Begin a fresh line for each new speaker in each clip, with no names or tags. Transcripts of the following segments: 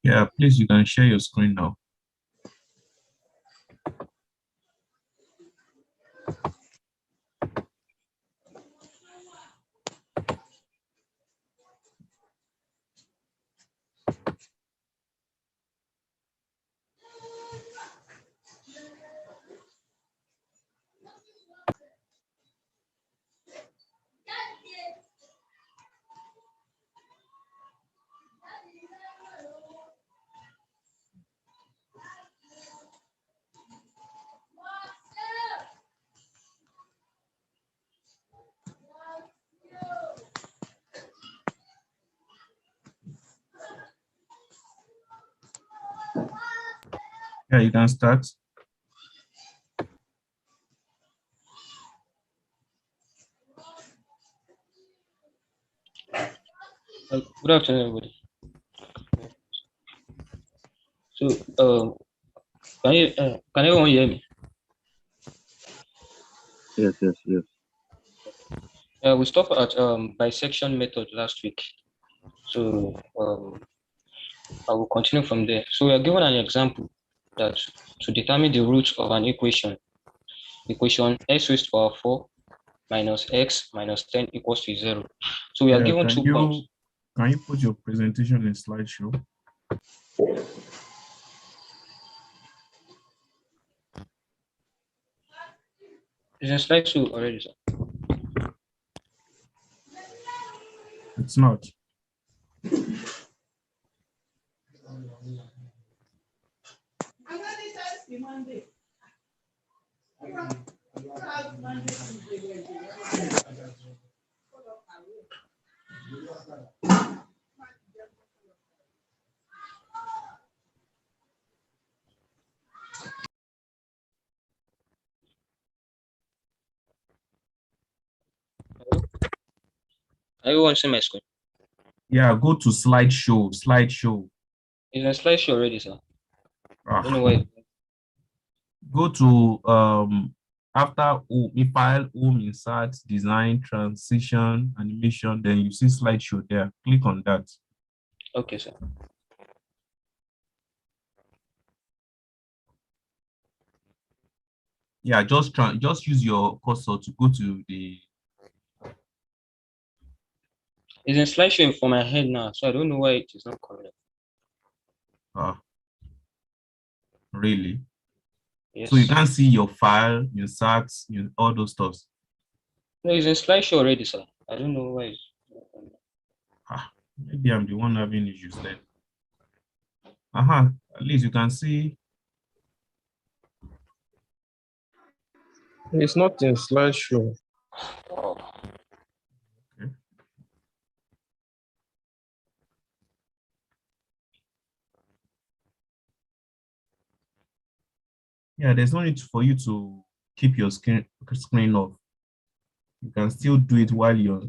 Yeah, please, you can share your screen now. Yeah, you can start.
Good afternoon, everybody. So, can everyone hear me?
Yes.
We stopped at bisection method last week. So I will continue from there. So we are given an example that to determine the root of an equation x raised to the power 4 minus x minus 10 equals to 0. So we are given 2 points.
Can you put your presentation in slideshow?
It's in slideshow already, sir.
It's not.
Everyone see my screen?
Yeah, go to slideshow.
It's in slideshow already, sir. I don't know why.
Go to after file, home, insert, design, transition, animation, then you see slideshow there. Click on that.
Okay, sir.
Yeah, just use your cursor to go to the.
It's in slideshow for my head now, so I don't know why it is not coming up.
Really?
Yes.
So you can't see your file, insert, all those stuff.
No, it's in slideshow already, sir. I don't know why.
Maybe I'm the one having issues then. At least you can see.
It's not in slideshow.
Oh.
Okay. Yeah, there's no need for you to keep your screen off. You can still do it while you're.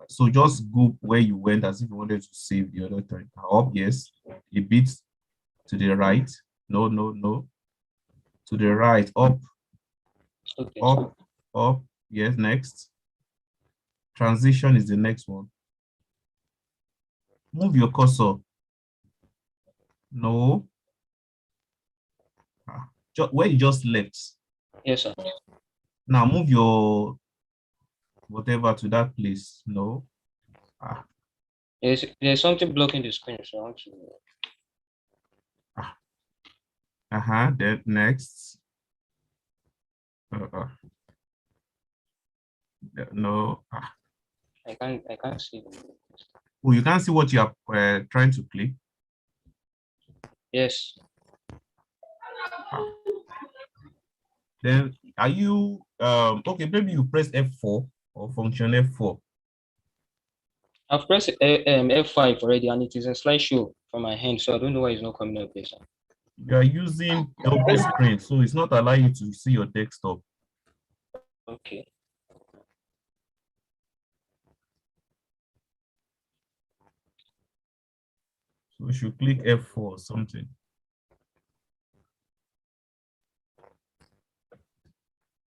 So just go where you went as if you wanted to save the other time. Up, yes. A bit to the right. No. To the right. Up.
Okay.
Up. Yes, next. Transition is the next one. Move your cursor. No. Where you just left.
Yes, sir.
Now move your whatever to that place. No.
There's something blocking the screen, so I want to.
Then next. No.
I can't see.
Oh, you can't see what you are trying to click.
Yes.
Then are you okay? Maybe you press F4 or function F4.
I've pressed F5 already, and it is in slideshow from my hand, so I don't know why it's not coming up here, sir.
You are using double screen, so it's not allowing you to see your desktop.
Okay.
So you should click F4 or something.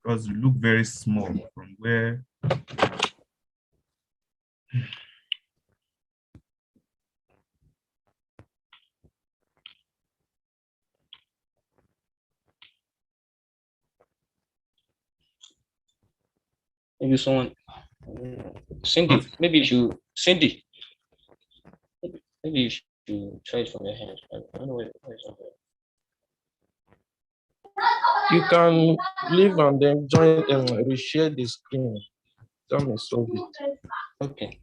Because you look very small from where.
Maybe someone,
What?
Cindy, maybe you should, Cindy, maybe you should try it from your hand. I don't know where it's on.
You can leave and then join and reshare the screen. That may solve it.
Okay.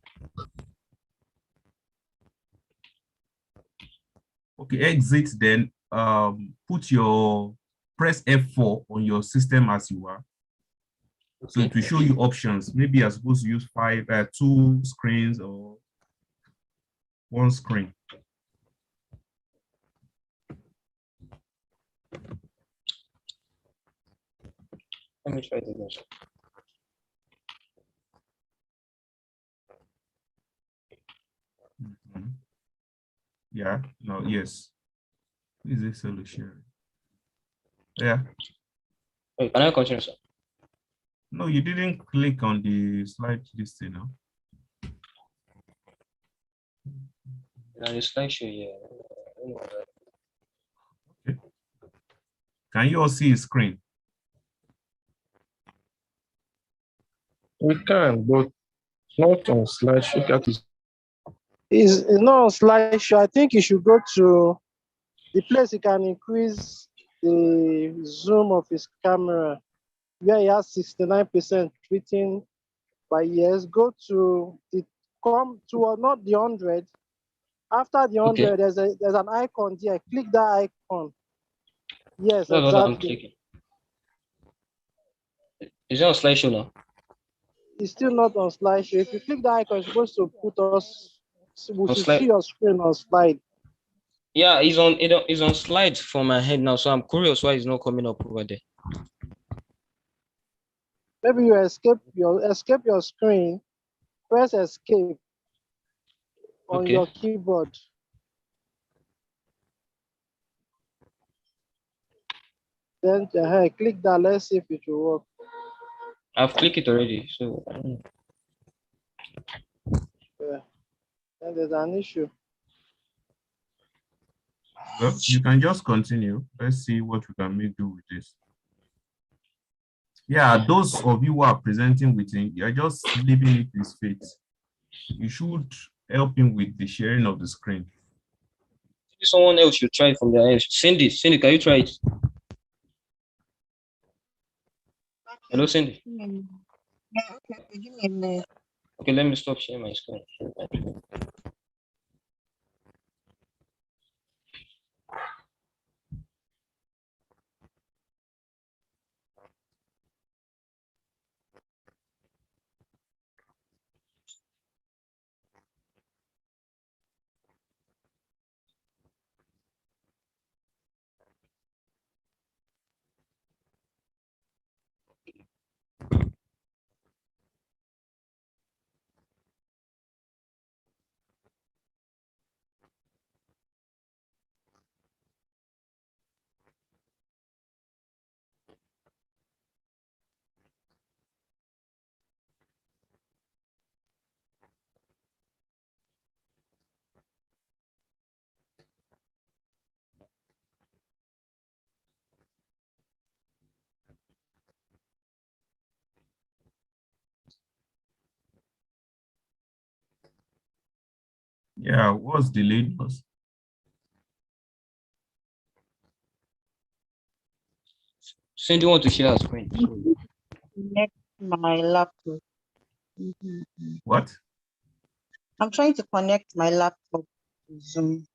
Okay, exit then. Press F4 on your system as you are. So
Okay.
it will show you options. Maybe you're supposed to use two screens or one screen.
Let me try it again.
Yeah, no, yes. Is this solution? Yeah.
Wait, can I continue, sir?
No, you didn't click on the slide list, you know.
The slideshow, yeah. I don't know what that-
Okay. Can you all see a screen?
We can, but not on slideshow. That is
Is not on slideshow. I think you should go to the place you can increase the zoom of his camera where he has 69% written by years. Go to the come to not the 100. After the 100,
Okay.
there's an icon there. Click that icon. Yes,
That's what I'm
exactly.
clicking. Is it on slideshow now?
It's still not on slideshow. If you click the icon, it's supposed to put us. We
On
should
slide.
see your screen on slide.
Yeah, it's on slides for my head now, so I'm curious why it's not coming up over there.
Maybe you escape your screen. Press escape on
Okay.
your keyboard. Then click that. Let's see if it will work.
I've clicked it already, so I don't know.
Yeah. Then there's an issue.
Well, you can just continue. Let's see what we can make do with this. Yeah, those of you who are presenting with him, you're just leaving it his fate. You should help him with the sharing of the screen.
Someone else should try it from their end. Cindy, can you try it? Hello, Cindy.
Yeah, okay, give me a minute.
Okay, let me stop sharing my screen.
Yeah, what's delayed us?
Cindy want to share her screen.
Connect my laptop.
What?
I'm trying to connect my laptop to Zoom.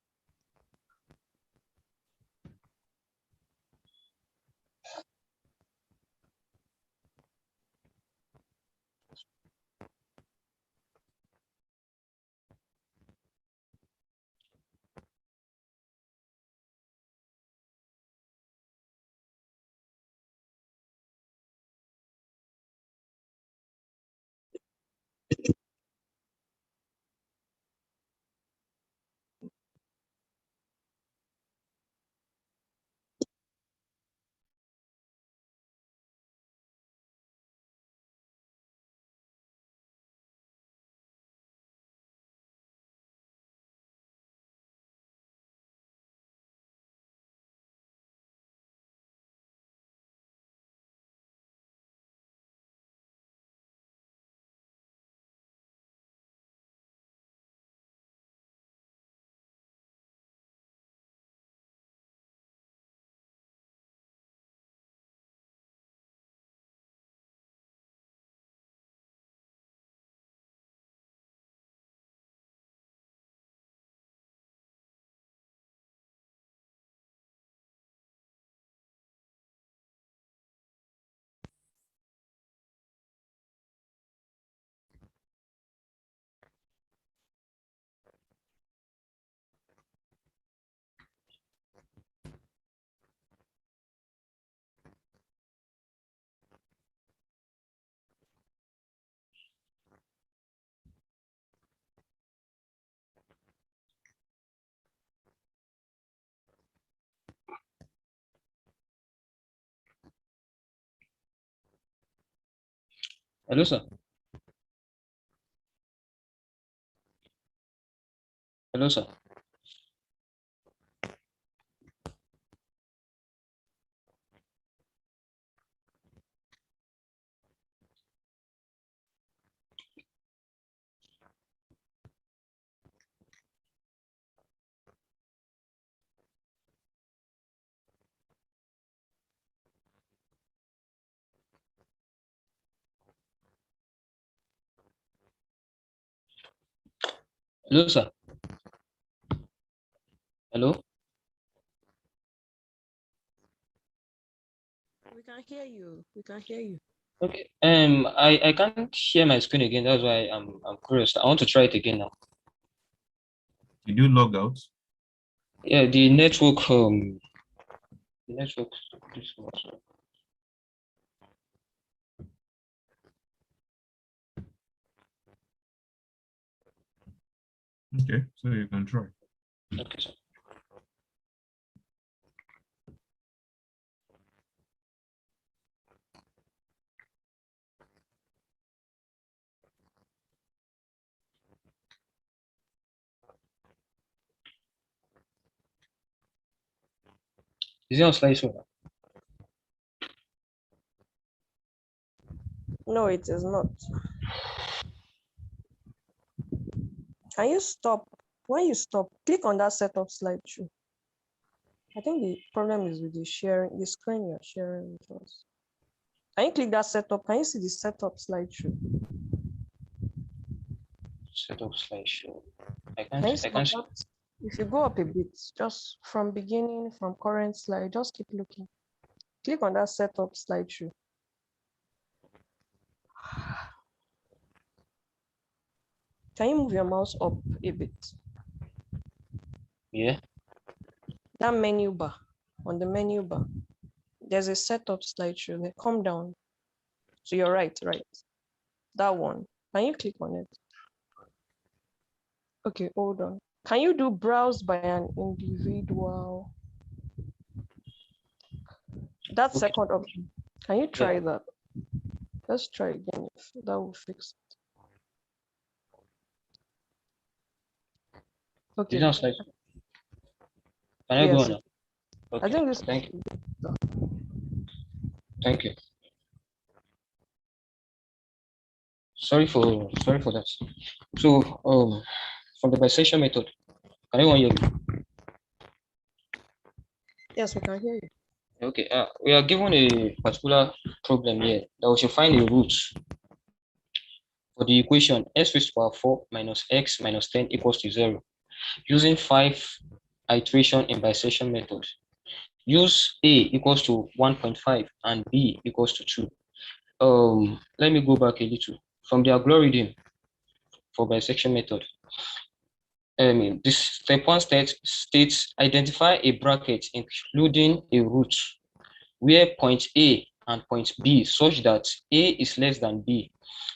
Hello, sir. Hello, sir. Hello, sir. Hello.
We can hear you. We can hear you.
Okay. I can't share my screen again. That's why I'm curious. I want to try it again now.
Did you log out?
Yeah, the network. The network.
Okay, so you can try.
Okay, sir. Is it on slideshow?
No, it is not. Can you stop? When you stop, click on that setup slideshow. I think the problem is with the sharing, the screen you're sharing with us. Can you click that setup? Can you see the setup slideshow?
Setup slideshow. I
Can you
can't.
see
I can't.
that? If you go up a bit, just from beginning, from current slide, just keep looking. Click on that setup slideshow. Can you move your mouse up a bit?
Yeah.
That menu bar, on the menu bar, there's a setup slideshow. Then come down to your right. That one. Can you click on it? Okay, hold on. Can you do browse by an individual? That
Okay.
second option. Can you try
Yeah.
that? Let's try again if that will fix it. Okay.
Is it on slideshow? Can I go
Yes.
on now?
I
Okay.
think this.
Thank you. Thank you. Sorry for that. So from the bisection method, can anyone hear me?
Yes, we can hear you.
Okay. We are given a particular problem here that we should find a root for the equation x raised to the power 4 minus x minus 10 equals to 0 using 5 iteration in bisection method. Use a equals to 1.5 and b equals to 2. Let me go back a little. From the algorithm for bisection method, this step 1 states identify a bracket including a root where point A and point B such that A is less than B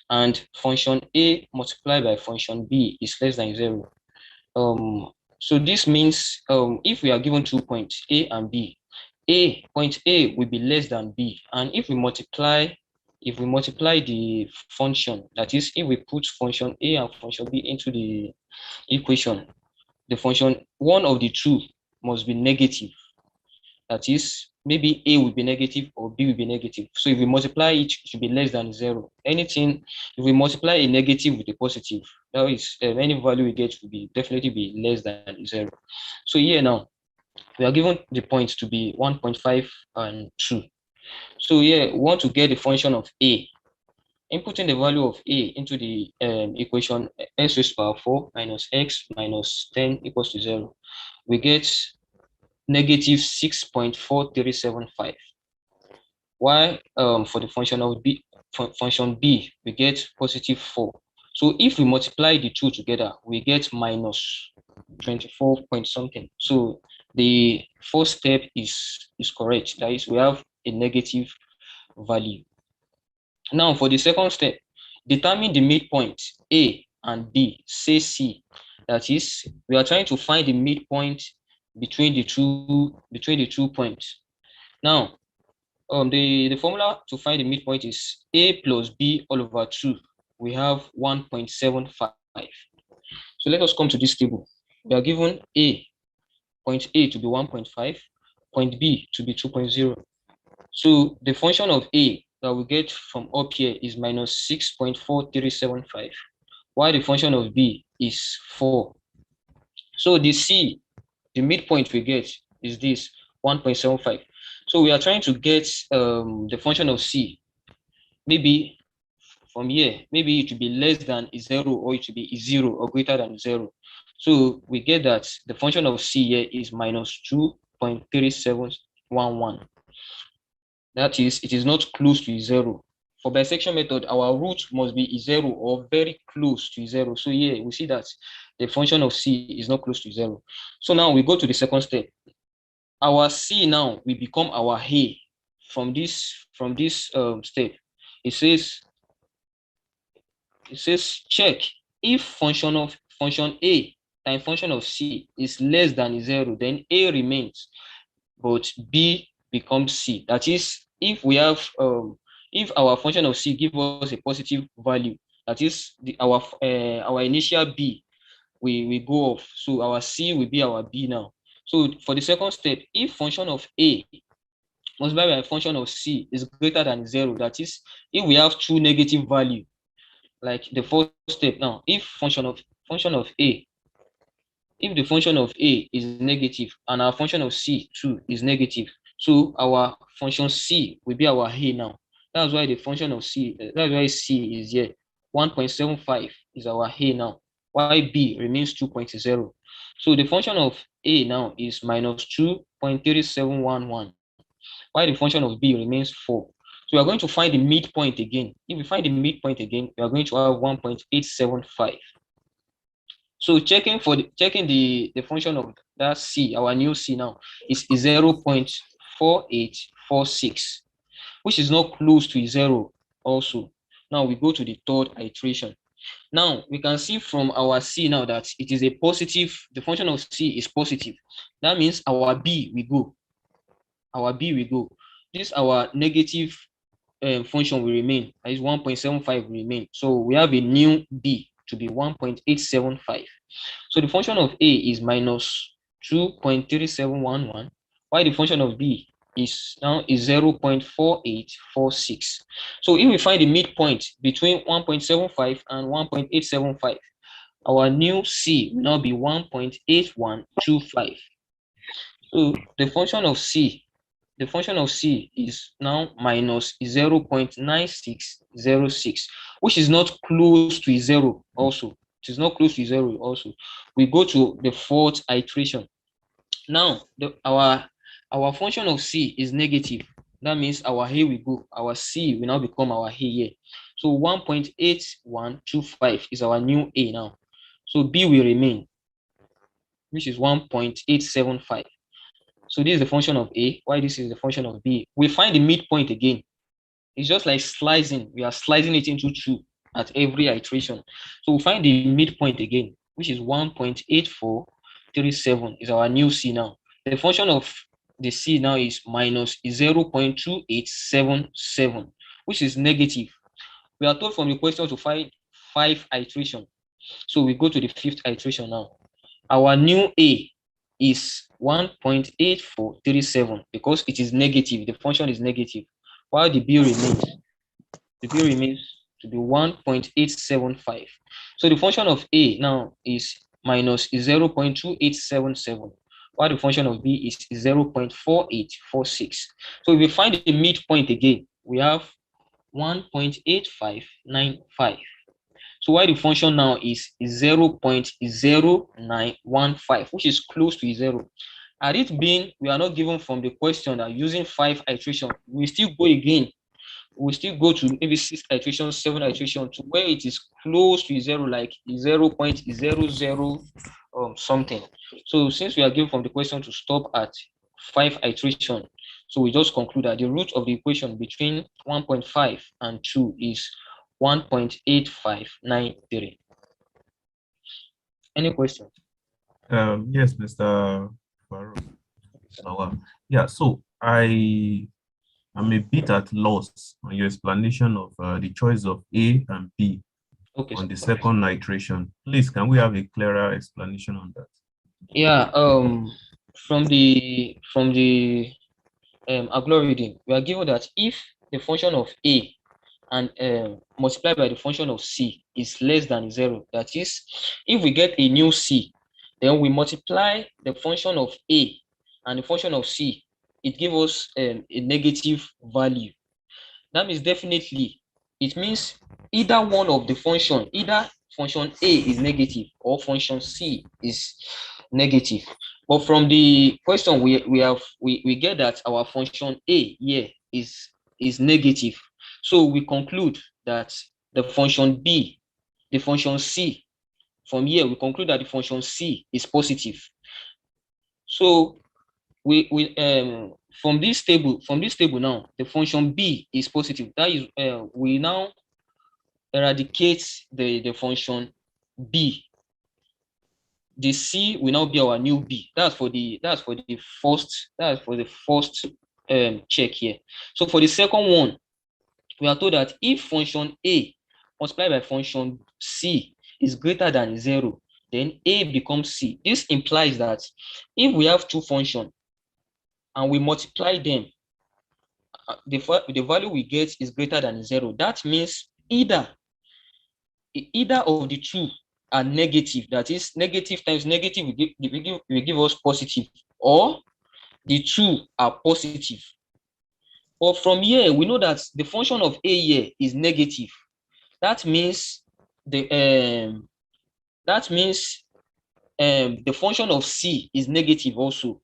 and function A multiplied by function B is less than 0. So this means if we are given 2 points A and B, point A will be less than B, and if we multiply the function, that is, if we put function A and function B into the equation, the function one of the two must be negative. That is, maybe A will be negative or B will be negative. So if we multiply it, it should be less than 0. Anything, if we multiply a negative with a positive, that is, any value we get will be definitely be less than 0. So here now, we are given the points to be 1.5 and 2. So here, we want to get the function of A. Inputting the value of A into the equation x raised to the power 4 minus x minus 10 equals to 0, we get negative 6.4375. While for the function of function B, we get positive 4. So if we multiply the two together, we get minus 24 point something. So the first step is correct. That is, we have a negative value. Now for the second step, determine the midpoint A and B, say C. That is, we are trying to find the midpoint between the two points. Now, The formula to find the midpoint is a plus b all over 2. We have 1.75. So let us come to this table. We are given point A to be 1.5, point B to be 2.0. So the function of A that we get from up here is minus 6.4375, while the function of B is 4. So the C, the midpoint we get is this 1.75. So we are trying to get the function of C. Maybe from here, maybe it should be less than 0, or it should be 0 or greater than 0. So we get that the function of C here is minus 2.3711. That is, it is not close to 0. For bisection method, our root must be 0 or very close to 0. So here we see that the function of C is not close to 0. So now we go to the second step. Our C now will become our A from this step. It says check if function A times function of C is less than 0, then A remains, but B becomes C. That is, if we have if our function of C gives us a positive value, that is our initial B we go off. So our C will be our B now. So for the second step, if function of A multiplied by a function of C is greater than 0, that is, if we have two negative values, like the first step now, if the function of A is negative and our function of C too is negative, so our function C will be our A now. That's why the function of C, that's why C is here. 1.75 is our A now, while B remains 2.0. So the function of A now is minus 2.3711, while the function of B remains 4. So we are going to find the midpoint again. If we find the midpoint again, we are going to have 1.875. So checking the function of that C, our new C now, is 0.4846, which is not close to 0 also. Now we go to the third iteration. Now we can see from our C now that it is a positive, the function of C is positive. That means our B will go. This our negative function will remain. That is 1.75 will remain. So we have a new B to be 1.875. So the function of A is minus 2.3711, while the function of B is 0.4846. So if we find the midpoint between 1.75 and 1.875, our new C will now be 1.8125. So the function of C is now minus 0.9606, which is not close to 0 also. It is not close to 0 also. We go to the fourth iteration. Now, our function of C is negative. That means our A will go. Our C will now become our A here. So 1.8125 is our new A now. So B will remain, which is 1.875. So this is the function of A, while this is the function of B. We find the midpoint again. It's just like slicing. We are slicing it into 2 at every iteration. So we find the midpoint again, which is 1.8437 is our new C now. The function of the C now is minus 0.2877, which is negative. We are told from the question to find 5 iterations. So we go to the 5th iteration now. Our new A is 1.8437 because it is negative. The function is negative, while the B remains to be 1.875. So the function of A now is minus 0.2877, while the function of B is 0.4846. So if we find the midpoint again, we have 1.8595. So while the function now is 0.0915, which is close to 0. Had it been, we are not given from the question that using 5 iterations, we still go again. We still go to maybe 6 iterations, 7 iterations, to where it is close to 0, like 0.00 something. So since we are given from the question to stop at 5 iterations, so we just conclude that the root of the equation between 1.5 and 2 is 1.8593. Any questions?
Yes, Mr. Farouk. Yeah, so I I'm a bit at loss on your explanation of the choice of A and B
Okay,
on
sir.
the second iteration. Please, can we have a clearer explanation on that?
Yeah, from the algorithm, we are given that if the function of A and multiplied by the function of C is less than 0, that is, if we get a new C, then we multiply the function of A and the function of C, it gives us a negative value. That means definitely, it means either one of the function, either function A is negative or function C is negative. But from the question we get that our function A here is negative. So we conclude that the function B, the function C, from here we conclude that the function C is positive. So we from this table now, the function B is positive. That is, we now eradicate the function B. The C will now be our new B. That's for the first check here. So for the second one, we are told that if function A multiplied by function C is greater than 0, then A becomes C. This implies that if we have two functions and we multiply them, the value we get is greater than 0. That means either of the two are negative. That is, negative times negative will give us positive, or the two are positive. But from here, we know that the function of A here is negative. That means the function of C is negative also.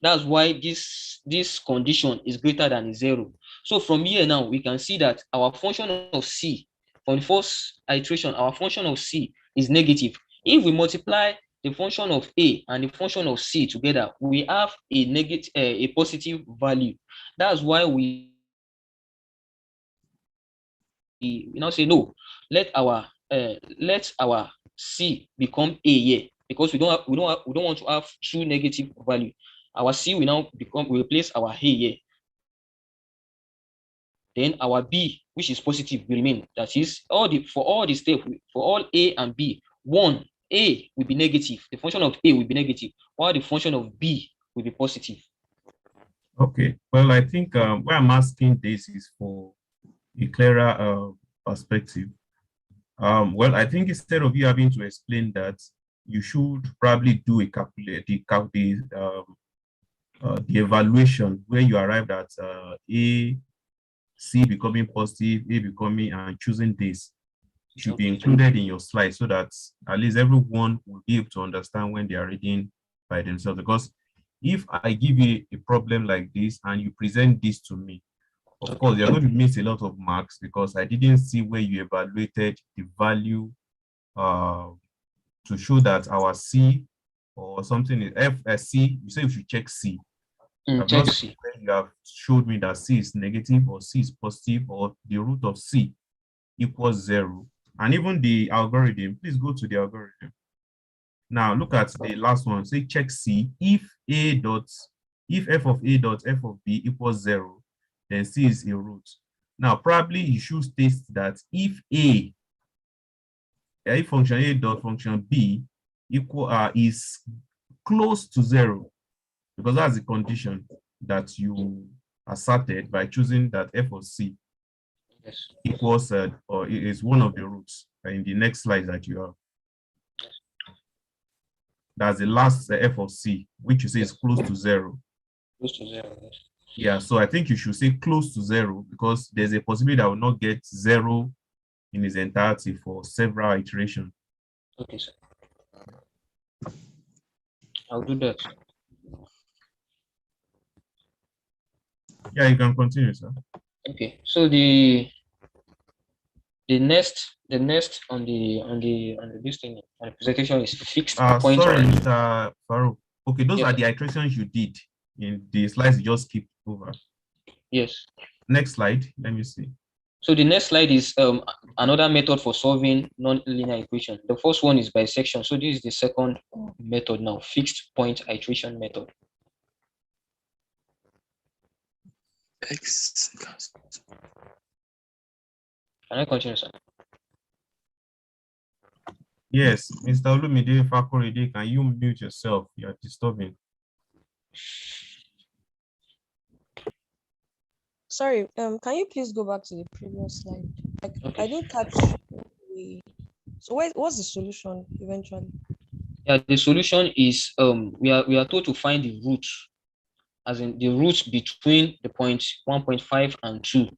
That's why this condition is greater than 0. So from here now, we can see that our function of C, from the first iteration, our function of C is negative. If we multiply the function of A and the function of C together, we have a positive value. That's why we now say no, let our C become A here, because we don't want to have true negative value. Our C will now we replace our A here. Then our B, which is positive, will remain. That is, for all the steps, for all A and B, one A will be negative. The function of A will be negative, while the function of B will be positive.
Okay. Well, I think why I'm asking this is for a clearer perspective. Well, I think instead of you having to explain that, you should probably do a the evaluation where you arrived at A, C becoming positive, A becoming, and choosing this should be included in your slide so that at least everyone will be able to understand when they are reading by themselves. Because if I give you a problem like this and you present this to me, of course, you're going to miss a lot of marks because I didn't see where you evaluated the value to show that our C or something is C. You say we should check C.
Check C.
You have showed me that C is negative or C is positive or the root of C equals 0. And even the algorithm, please go to the algorithm. Now look at the last one. Say check C. If f of A dot f of B equals 0, then C is a root. Now probably you should state that if function A dot function B is close to 0, because that's the condition that you asserted by choosing that f of C equals or is one of the roots in the next slide that you have. That's the last f of C, which you say is close to 0.
Close to 0, yes.
Yeah, so I think you should say close to 0 because there's a possibility that I will not get 0 in its entirety for several iterations.
Okay, sir. I'll do that.
Yeah, you can continue, sir.
Okay, so the next on this thing on the presentation is fixed point.
Sorry, Mr. Farouk. Okay, those
Yes,
are
sir.
the iterations you did in the slides you just skipped over.
Yes.
Next slide, let me see.
So the next slide is another method for solving non-linear equation. The first one is bisection. So this is the second method now, fixed point iteration method.
X.
Can I continue, sir?
Yes, Mr. Olumide Fakorede, can you mute yourself? You are disturbing.
Sorry, can you please go back to the previous slide?
Okay.
I didn't catch the. So what's the solution eventually?
Yeah, the solution is we are told to find the root, as in the root between the points 1.5 and 2.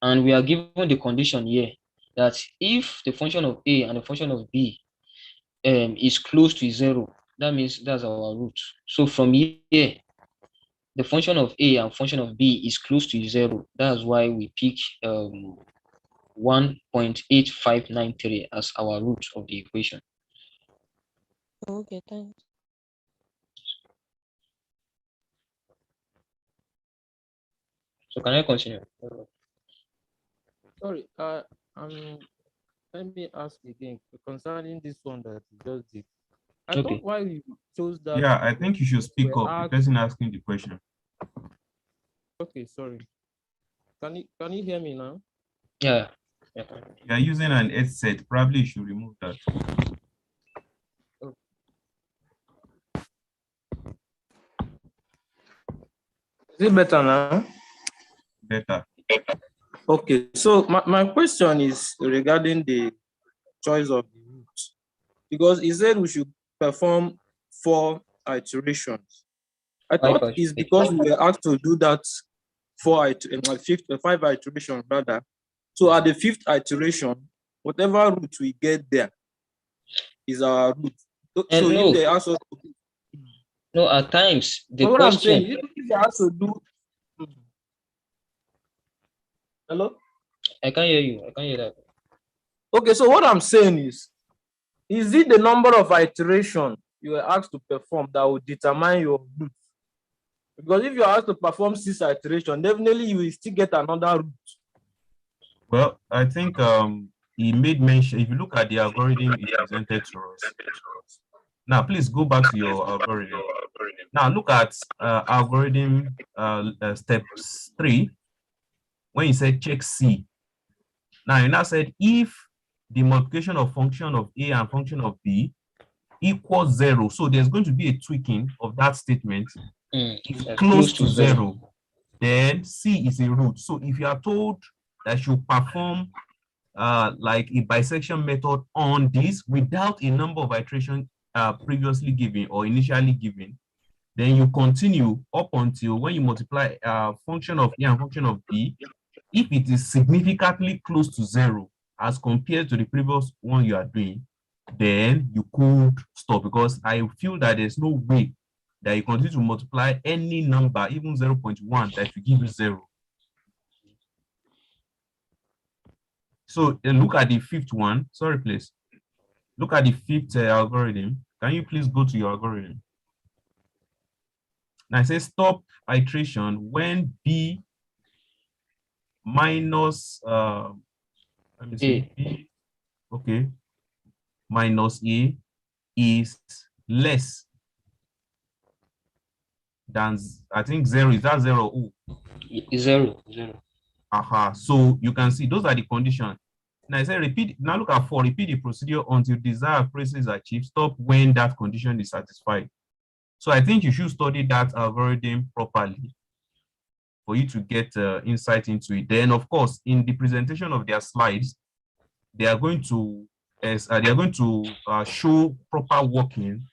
And we are given the condition here that if the function of A and the function of B is close to 0, that means that's our root. So from here, the function of A and function of B is close to 0. That's why we pick 1.8593 as our root of the equation.
Okay, thanks.
So can I continue?
Sorry, let me ask again concerning this one that you just did. I
Okay.
thought why you chose that.
Yeah, I think you should speak
we
up. The
asked-
person asking the question.
Okay, sorry. Can you hear me now?
Yeah. Yeah.
You are using an headset. Probably you should remove that.
Is it better now?
Better.
Okay, so my question is regarding the choice of the root, because he said we should perform 4 iterations. I thought it's because we were asked to do that 5 iterations rather. So at the 5th iteration, whatever root we get there is our root. So
no,
if they ask us to,
no, at times the
what
question.
I'm saying, if they ask to do. Hello?
I can't hear you. I can't hear that.
Okay, so what I'm saying is it the number of iterations you were asked to perform that will determine your root? Because if you're asked to perform 6 iterations, definitely you will still get another root.
Well, I think he made mention, if you look at the algorithm he presented to us. Now, please go back to your algorithm. Now, look at algorithm step 3, when you said check C. Now, you now said if the multiplication of function of A and function of B equals 0, so there's going to be a tweaking of that statement. If close to 0, then C is a root. So if you are told that you perform like a bisection method on this without a number of iterations previously given or initially given, then you continue up until when you multiply function of A and function of B, if it is significantly close to 0 as compared to the previous one you are doing, then you could stop, because I feel that there's no way that you continue to multiply any number, even 0.1, that will give you 0. So look at the 5th one. Sorry, please. Look at the 5th algorithm. Can you please go to your algorithm? Now it says stop iteration when B minus, let me see, B, okay, minus A is less than, I think 0. Is that 0? Oh.
0.
Aha. So you can see those are the conditions. Now I say repeat. Now look at 4. Repeat the procedure until desired accuracy is achieved. Stop when that condition is satisfied. So I think you should study that algorithm properly for you to get insight into it. Then, of course, in the presentation of their slides, they are going to show proper working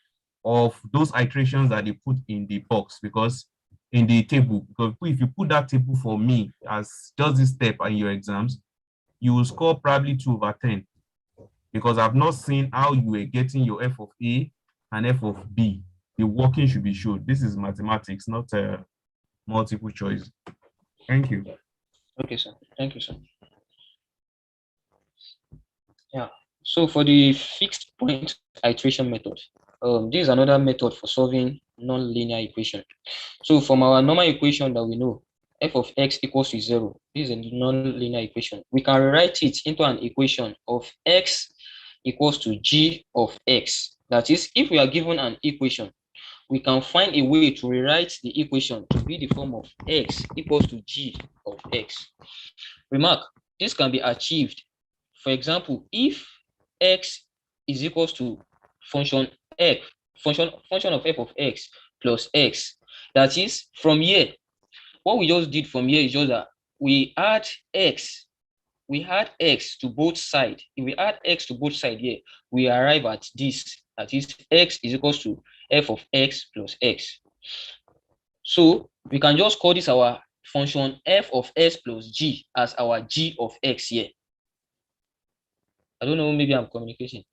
of those iterations that they put in the box, because in the table, because if you put that table for me as just this step in your exams, you will score probably 2/10, because I've not seen how you are getting your F of A and F of B. The working should be shown. This is mathematics, not multiple choice. Thank you.
Okay, sir. Thank you, sir. Yeah. So for the fixed point iteration method, this is another method for solving non-linear equation. So from our normal equation that we know, f of x equals to 0. This is a non-linear equation. We can write it into an equation of x equals to g of x. That is, if we are given an equation we can find a way to rewrite the equation to be the form of x equals to g of x. Remark, this can be achieved. For example, if x is equals to function f, function of f of x plus x, that is from here, what we just did from here is just that we add x to both sides. If we add x to both sides here, we arrive at this, that is x is equals to f of x plus x. So we can just call this our function f of s plus g as our g of x here. I don't know, maybe I'm communicating.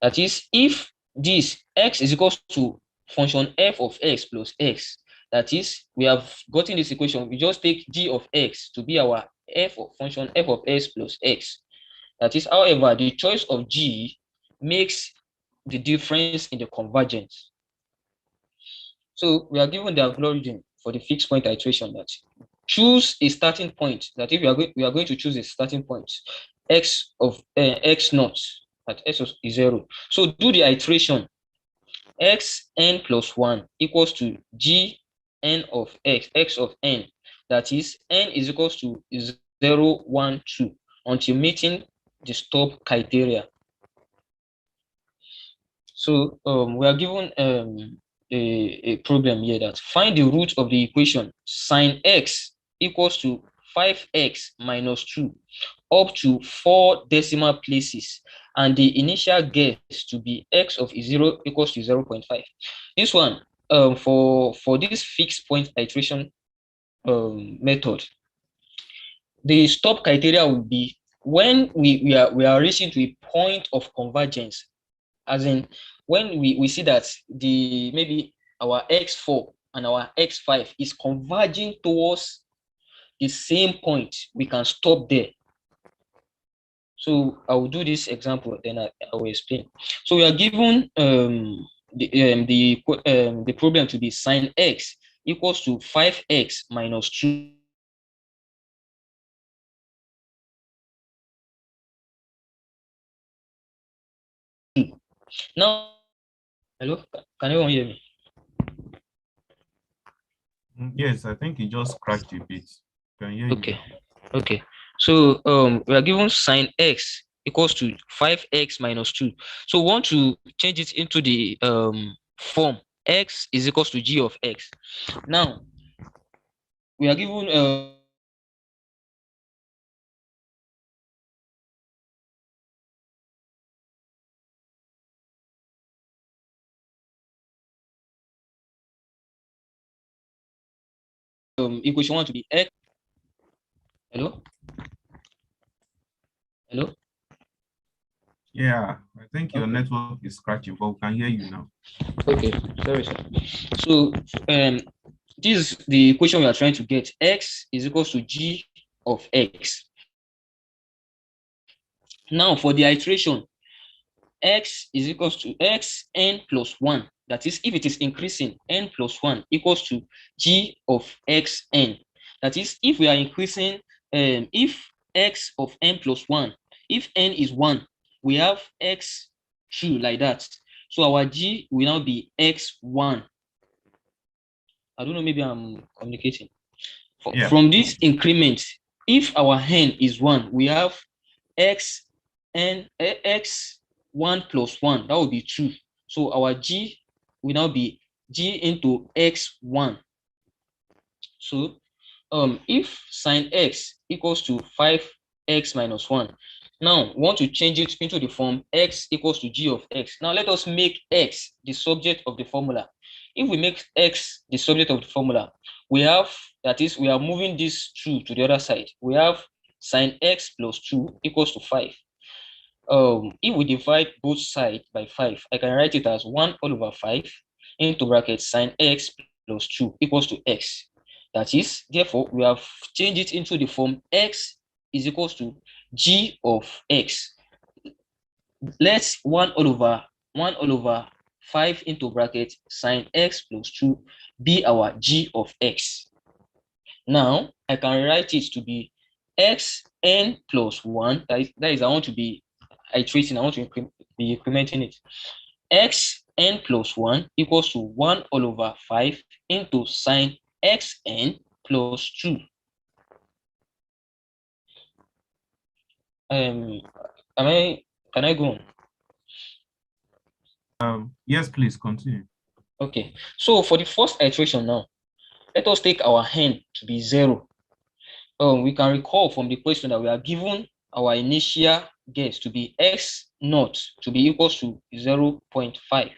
That is, if this x is equals to function f of x plus x, that is, we have gotten this equation, we just take g of x to be our function f of x plus x. That is, however, the choice of g makes the difference in the convergence. So we are given the algorithm for the fixed point iteration that choose a starting point. That if we are going to choose a starting point, x of x naught at s is 0. So do the iteration x n plus 1 equals to g n of x of n. That is, n is equals to 0, 1, 2 until meeting the stop criteria. So we are given a problem here that find the root of the equation sine x equals to 5x minus 2 up to 4 decimal places, and the initial guess to be x of 0 equals to 0.5. This one, for this fixed point iteration method, the stop criteria will be when we are reaching to a point of convergence, as in when we see that maybe our x4 and our x5 is converging towards the same point, we can stop there. So I will do this example, then I will explain. So we are given the problem to be sine x equals to 5x minus 2. Now, hello, can anyone hear me?
Yes, I think it just cracked a bit. Can hear you.
Okay. Okay. So we are given sine x equals to 5x minus 2. So we want to change it into the form x is equals to g of x. Now we are given equation 1 to be x. Hello? Hello?
Yeah, I think your network is scratchy, but we can hear you now.
Okay, sorry, sir. So this is the equation we are trying to get. X is equals to g of x. Now for the iteration, x is equals to x n plus 1. That is, if it is increasing, n plus 1 equals to g of x n. That is, if we are increasing, if x of n plus 1, if n is 1, we have x2 like that. So our g will now be x1. I don't know, maybe I'm communicating.
Yeah.
From this increment, if our n is 1, we have x n x1 plus 1, that would be 2. So our g will now be g into x1. So if sine x equals to 5x minus 1, now we want to change it into the form x equals to g of x. Now let us make x the subject of the formula. If we make x the subject of the formula, we have, that is, we are moving this 2 to the other side. We have sine x plus 2 equals to 5. If we divide both sides by 5, I can write it as 1 all over 5 into bracket sine x plus 2 equals to x. That is, therefore, we have changed it into the form x is equals to g of x. Let's 1 all over 5 into bracket sine x plus 2 be our g of x. Now I can write it to be x n plus 1. That is, I want to be iterating, I want to be incrementing it. X n plus 1 equals to 1 all over 5 into sine xn plus 2. Can I go on?
Yes, please continue.
Okay, so for the first iteration now, let us take our n to be 0. We can recall from the question that we are given our initial guess to be x naught to be equals to 0.5.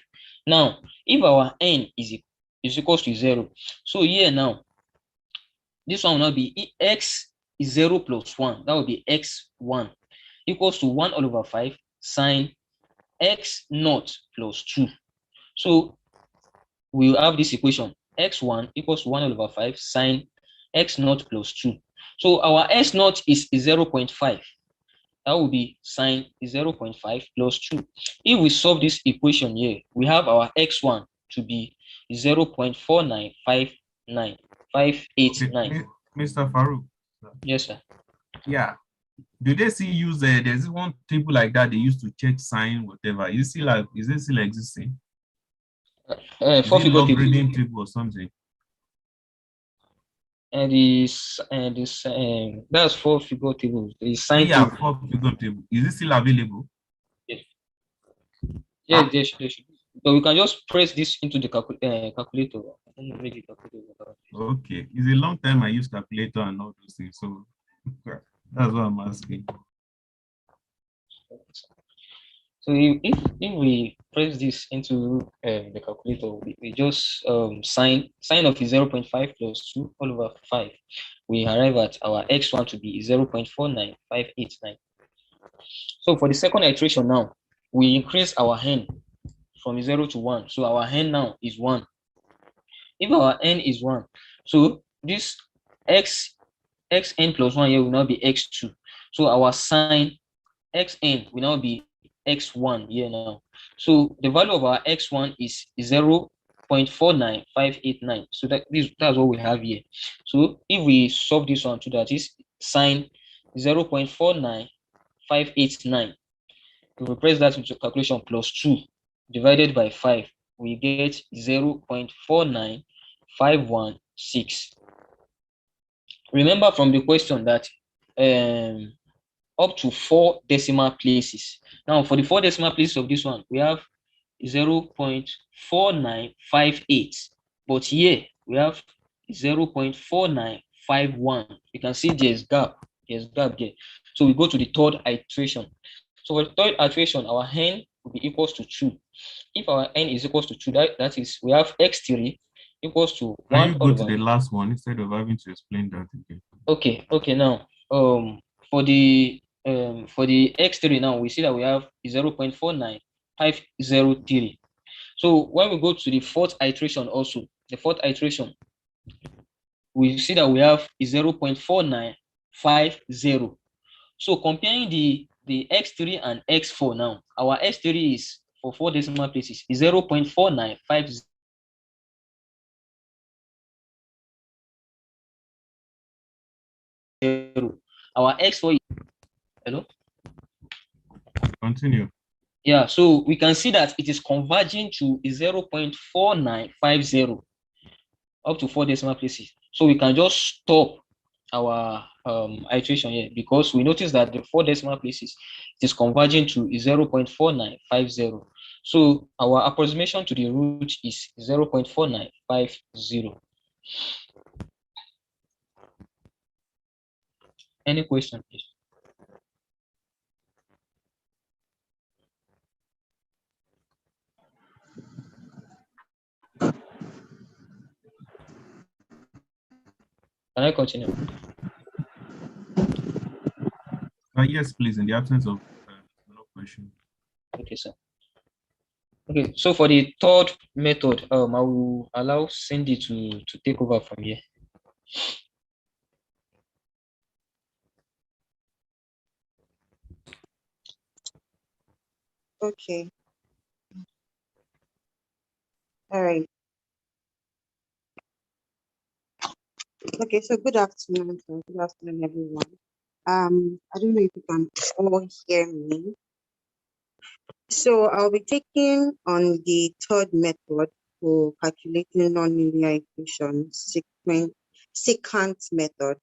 Now, if our n is equals to 0, so here now, this one will now be x is 0 plus 1. That will be x1 equals to 1 all over 5 sine x naught plus 2. So we will have this equation x1 equals to 1 all over 5 sine x naught plus 2. So our s naught is 0.5. That will be sine 0.5 plus 2. If we solve this equation here, we have our x1 to be 0.4959589.
Okay, Mr. Farouk.
Yes, sir.
Yeah. Do they still use there's one table like that they used to check sign, whatever? Is it still existing? Is
Four
it
figure
log
table.
reading table or something?
And that's 4 figure table. The sine
Yeah,
table.
4 figure table. Is it still available?
Yes, yes, they should. But we can just press this into the calculator. I don't know, maybe calculator.
Okay. It's a long time I use calculator and all those things. So that's what I'm asking.
So if we press this into the calculator, we just sine of 0.5 plus 2 all over 5. We arrive at our x1 to be 0.49589. So for the second iteration now, we increase our n from 0 to 1. So our n now is 1. If our n is 1, so this xn plus 1 here will now be x2. So our sine xn will now be x1 here now. So the value of our x1 is 0.49589. So that's what we have here. So if we solve this one to that is sine 0.49589. If we press that into calculation plus 2 divided by 5, we get 0.49516. Remember from the question that up to 4 decimal places. Now, for the 4 decimal places of this one, we have 0.4958. But here, we have 0.4951. You can see there's gap. There's gap there. So we go to the third iteration. So for the third iteration, our n will be equals to 2. If our n is equals to 2, that is, we have x3 equals to 1
Can you go
all
to
over.
the last one instead of having to explain that again?
Okay, now for the x3 now we see that we have 0.49503. So when we go to the fourth iteration also, the fourth iteration, we see that we have 0.4950. So comparing the x3 and x4 now, our x3 is for 4 decimal places is 0.4950. Our x4 is, hello?
Continue.
Yeah, so we can see that it is converging to 0.4950 up to 4 decimal places. So we can just stop our iteration here because we notice that the 4 decimal places it is converging to 0.4950. So our approximation to the root is 0.4950. Any question, please? Can I continue?
Yes, please, in the absence of no question.
Okay, sir. Okay, so for the third method, I will allow Cindy to take over from here.
Okay. All right. Okay, so good afternoon. Good afternoon, everyone. I don't know if you can all hear me. So I'll be taking on the third method for calculating nonlinear equations, secant method.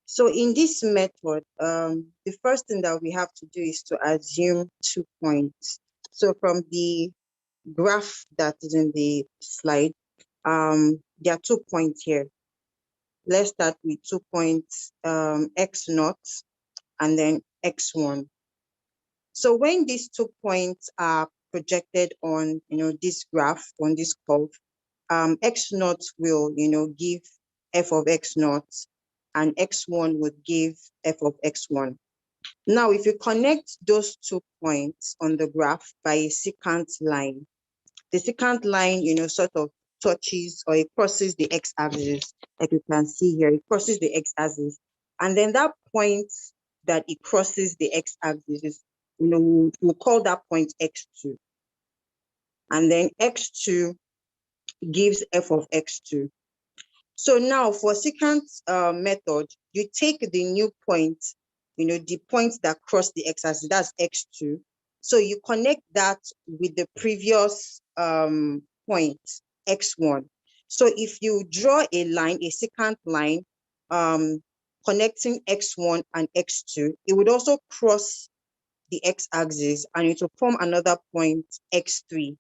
So in this method, the first thing that we have to do is to assume 2 points. So from the graph that is in the slide, there are 2 points here. Let's start with 2 points, x0 and then x1. So when these 2 points are projected on, this graph, on this curve, x0 will, give f of x0, and x1 would give f of x1. Now, if you connect those 2 points on the graph by a secant line, the secant line, sort of touches or it crosses the x-axis, like you can see here, it crosses the x-axis. And then that point that it crosses the x-axis is, we'll call that point x2. And then x2 gives f of x2. So now for secant method, you take the new point, the point that crossed the x-axis, that's x2. So you connect that with the previous point, x1. So if you draw a line, a secant line, connecting x1 and x2, it would also cross the x-axis and it will form another point, x3.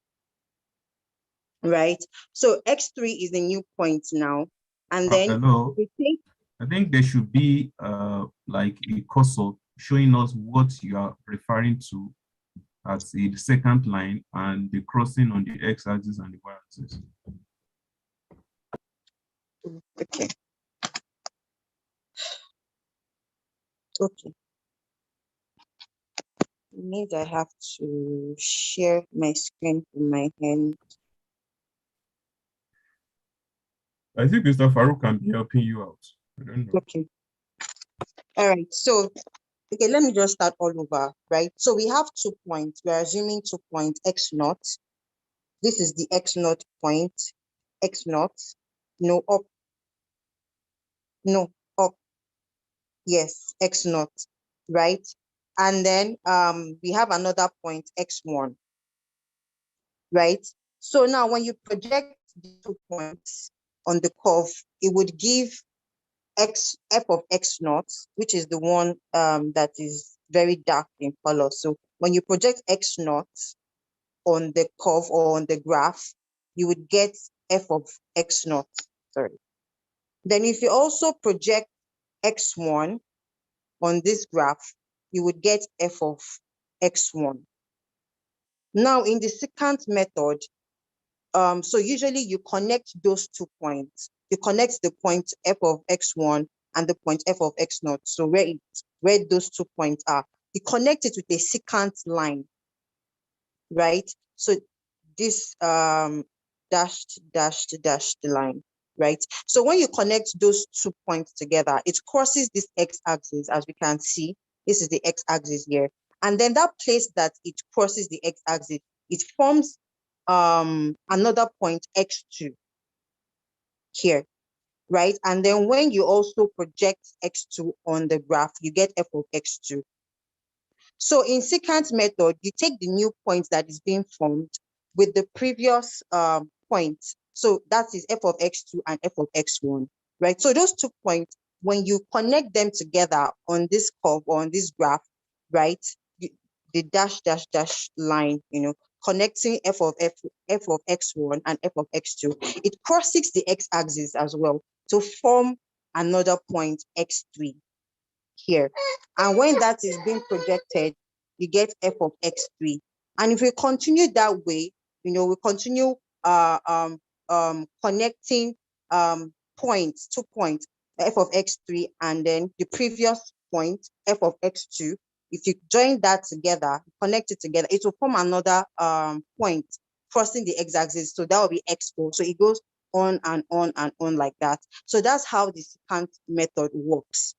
Right? So x3 is the new point now. And then
Hello.
we take,
I think there should be like a cursor showing us what you are referring to as the secant line and the crossing on the x-axis and the y-axis.
okay. Okay. It means I have to share my screen from my hand.
I think Mr. Farouk can be helping you out. I don't know.
Okay. All right. So, okay, let me just start all over, right? So we have 2 points. We're assuming 2 points, x0. This is the x0 point, x0. No, up. No, up. Yes, x0, right? And then we have another point, x1, right? So now when you project the 2 points on the curve, it would give f of x0, which is the one that is very dark in color. So when you project x0 on the curve or on the graph, you would get f of x0, sorry. Then if you also project x1 on this graph, you would get f of x1. Now in the secant method, so usually you connect those 2 points. You connect the point f of x1 and the point f of x0. So where those 2 points are, you connect it with a secant line, right? So this dashed line, right? So when you connect those 2 points together, it crosses this x-axis, as we can see. This is the x-axis here. And then that place that it crosses the x-axis, it forms another point, x2 here, right? And then when you also project x2 on the graph, you get f of x2. So in secant method, you take the new point that is being formed with the previous point. So that is f of x2 and f of x1, right? So those 2 points, when you connect them together on this curve or on this graph, right? The dash line, connecting f of x1 and f of x2, it crosses the x-axis as well to form another point, x3 here. And when that is being projected, you get f of x3. And if we continue that way, we continue connecting points, 2 points, f of x3 and then the previous point, f of x2. If you join that together, connect it together, it will form another point crossing the x-axis. So that will be x4. So it goes on and on and on like that. So that's how the secant method works,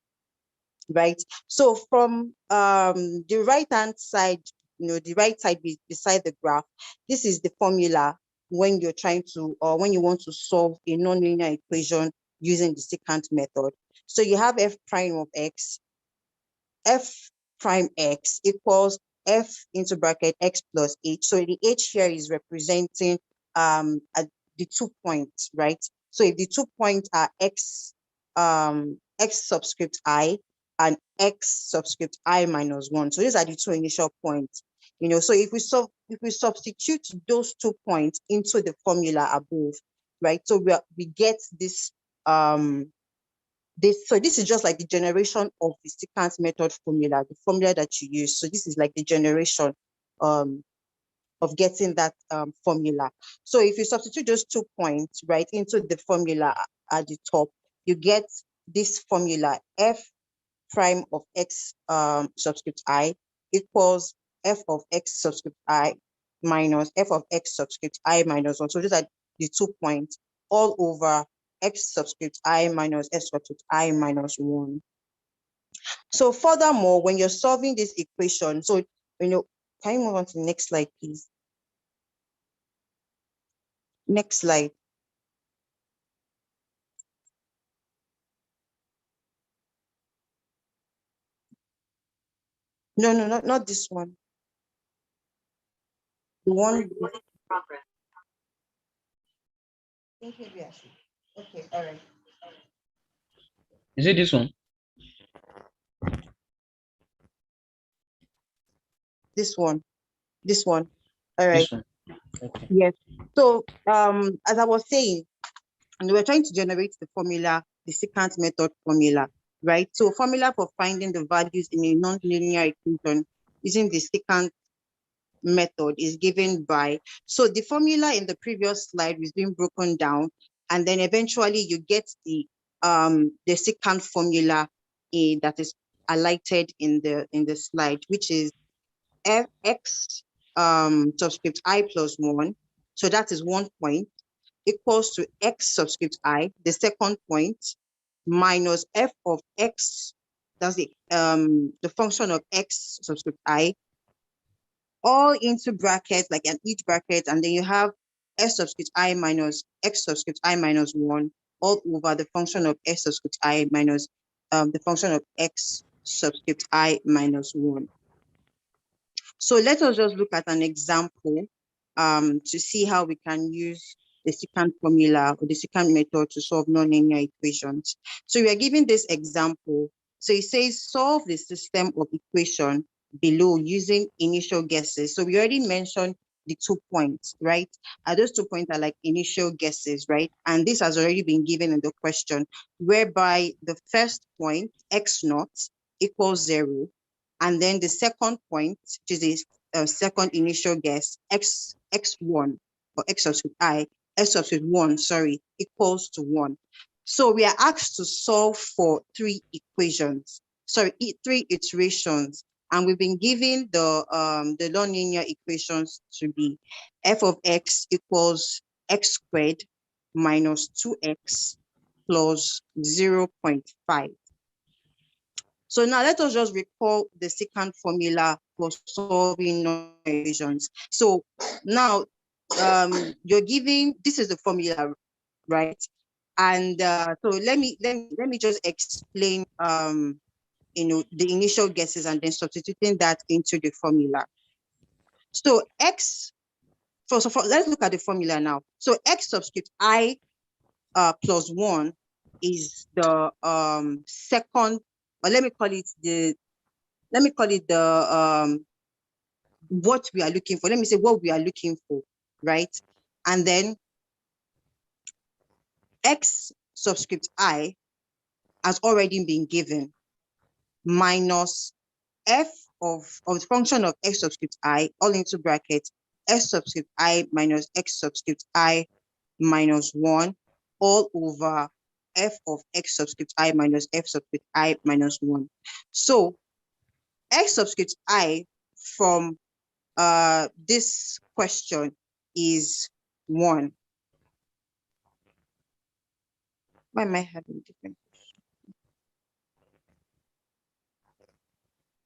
right? So from the right-hand side, the right side beside the graph, this is the formula when you're trying to, or when you want to solve a nonlinear equation using the secant method. So you have f prime of x, f prime x equals f into bracket x plus h. So the h here is representing the 2 points, right? So if the 2 points are x subscript I and x subscript I minus 1, so these are the 2 initial points. So if we substitute those 2 points into the formula above, right? So we get this so this is just like the generation of the secant method formula, the formula that you use. So this is like the generation of getting that formula. So if you substitute those 2 points, right, into the formula at the top, you get this formula, f prime of x subscript I equals f of x subscript I minus f of x subscript I minus 1. So these are the 2 points all over x subscript I minus x subscript I minus 1. So furthermore, when you're solving this equation, so, can you move on to the next slide, please? Next slide. No, not this one. The one. Okay, all right.
Is it this one?
This one. This one. All right.
This one. Okay.
Yes. So as I was saying, and we're trying to generate the formula, the secant method formula, right? So formula for finding the values in a non-linear equation using the secant method is given by, so the formula in the previous slide was being broken down, and then eventually you get the secant formula that is highlighted in the slide, which is x subscript I plus 1. So that is 1 point equals to x subscript I, the second point, minus f of x, that's the function of x subscript I, all into brackets, like an each bracket, and then you have s subscript I minus x subscript I minus 1 all over the function of s subscript I minus the function of x subscript I minus 1. So let us just look at an example to see how we can use the secant formula or the secant method to solve nonlinear equations. So we are given this example. So it says solve the system of equation below using initial guesses. So we already mentioned the 2 points, right? Those 2 points are like initial guesses, right? And this has already been given in the question, whereby the first point, x naught, equals 0. And then the second point, which is the second initial guess, x1 or x subscript I, x subscript 1, sorry, equals to 1. So we are asked to solve for 3 equations, 3 iterations, and we've been given the nonlinear equations to be f of x equals x squared minus 2x plus 0.5. So now let us just recall the secant formula for solving nonlinear equations. So now you're giving, this is the formula, right? And so let me just explain the initial guesses and then substituting that into the formula. So let's look at the formula now. So x subscript I plus 1 is the second, or let me call it the what we are looking for. Let me say what we are looking for, right? And then x subscript I has already been given, minus f of the function of x subscript I, all into brackets, s subscript I minus x subscript I minus 1, all over f of x subscript I minus f subscript I minus 1. So x subscript I from this question is 1. Why am I having different?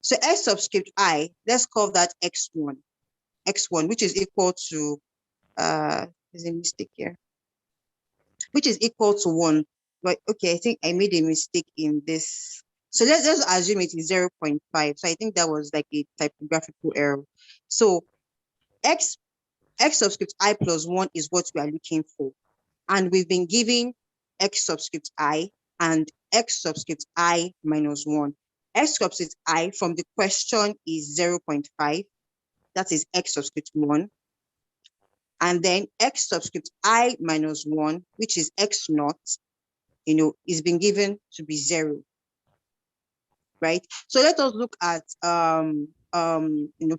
So x subscript I, let's call that x1, which is equal to, there's a mistake here, which is equal to 1. But okay, I think I made a mistake in this So let's just assume it is 0.5. So I think that was like a typographical error. So x subscript I plus 1 is what we are looking for. And we've been given x subscript I and x subscript I minus 1. X subscript I from the question is 0.5. That is x subscript 1. And then x subscript I minus 1, which is x naught, is been given to be 0. Right? So let us look at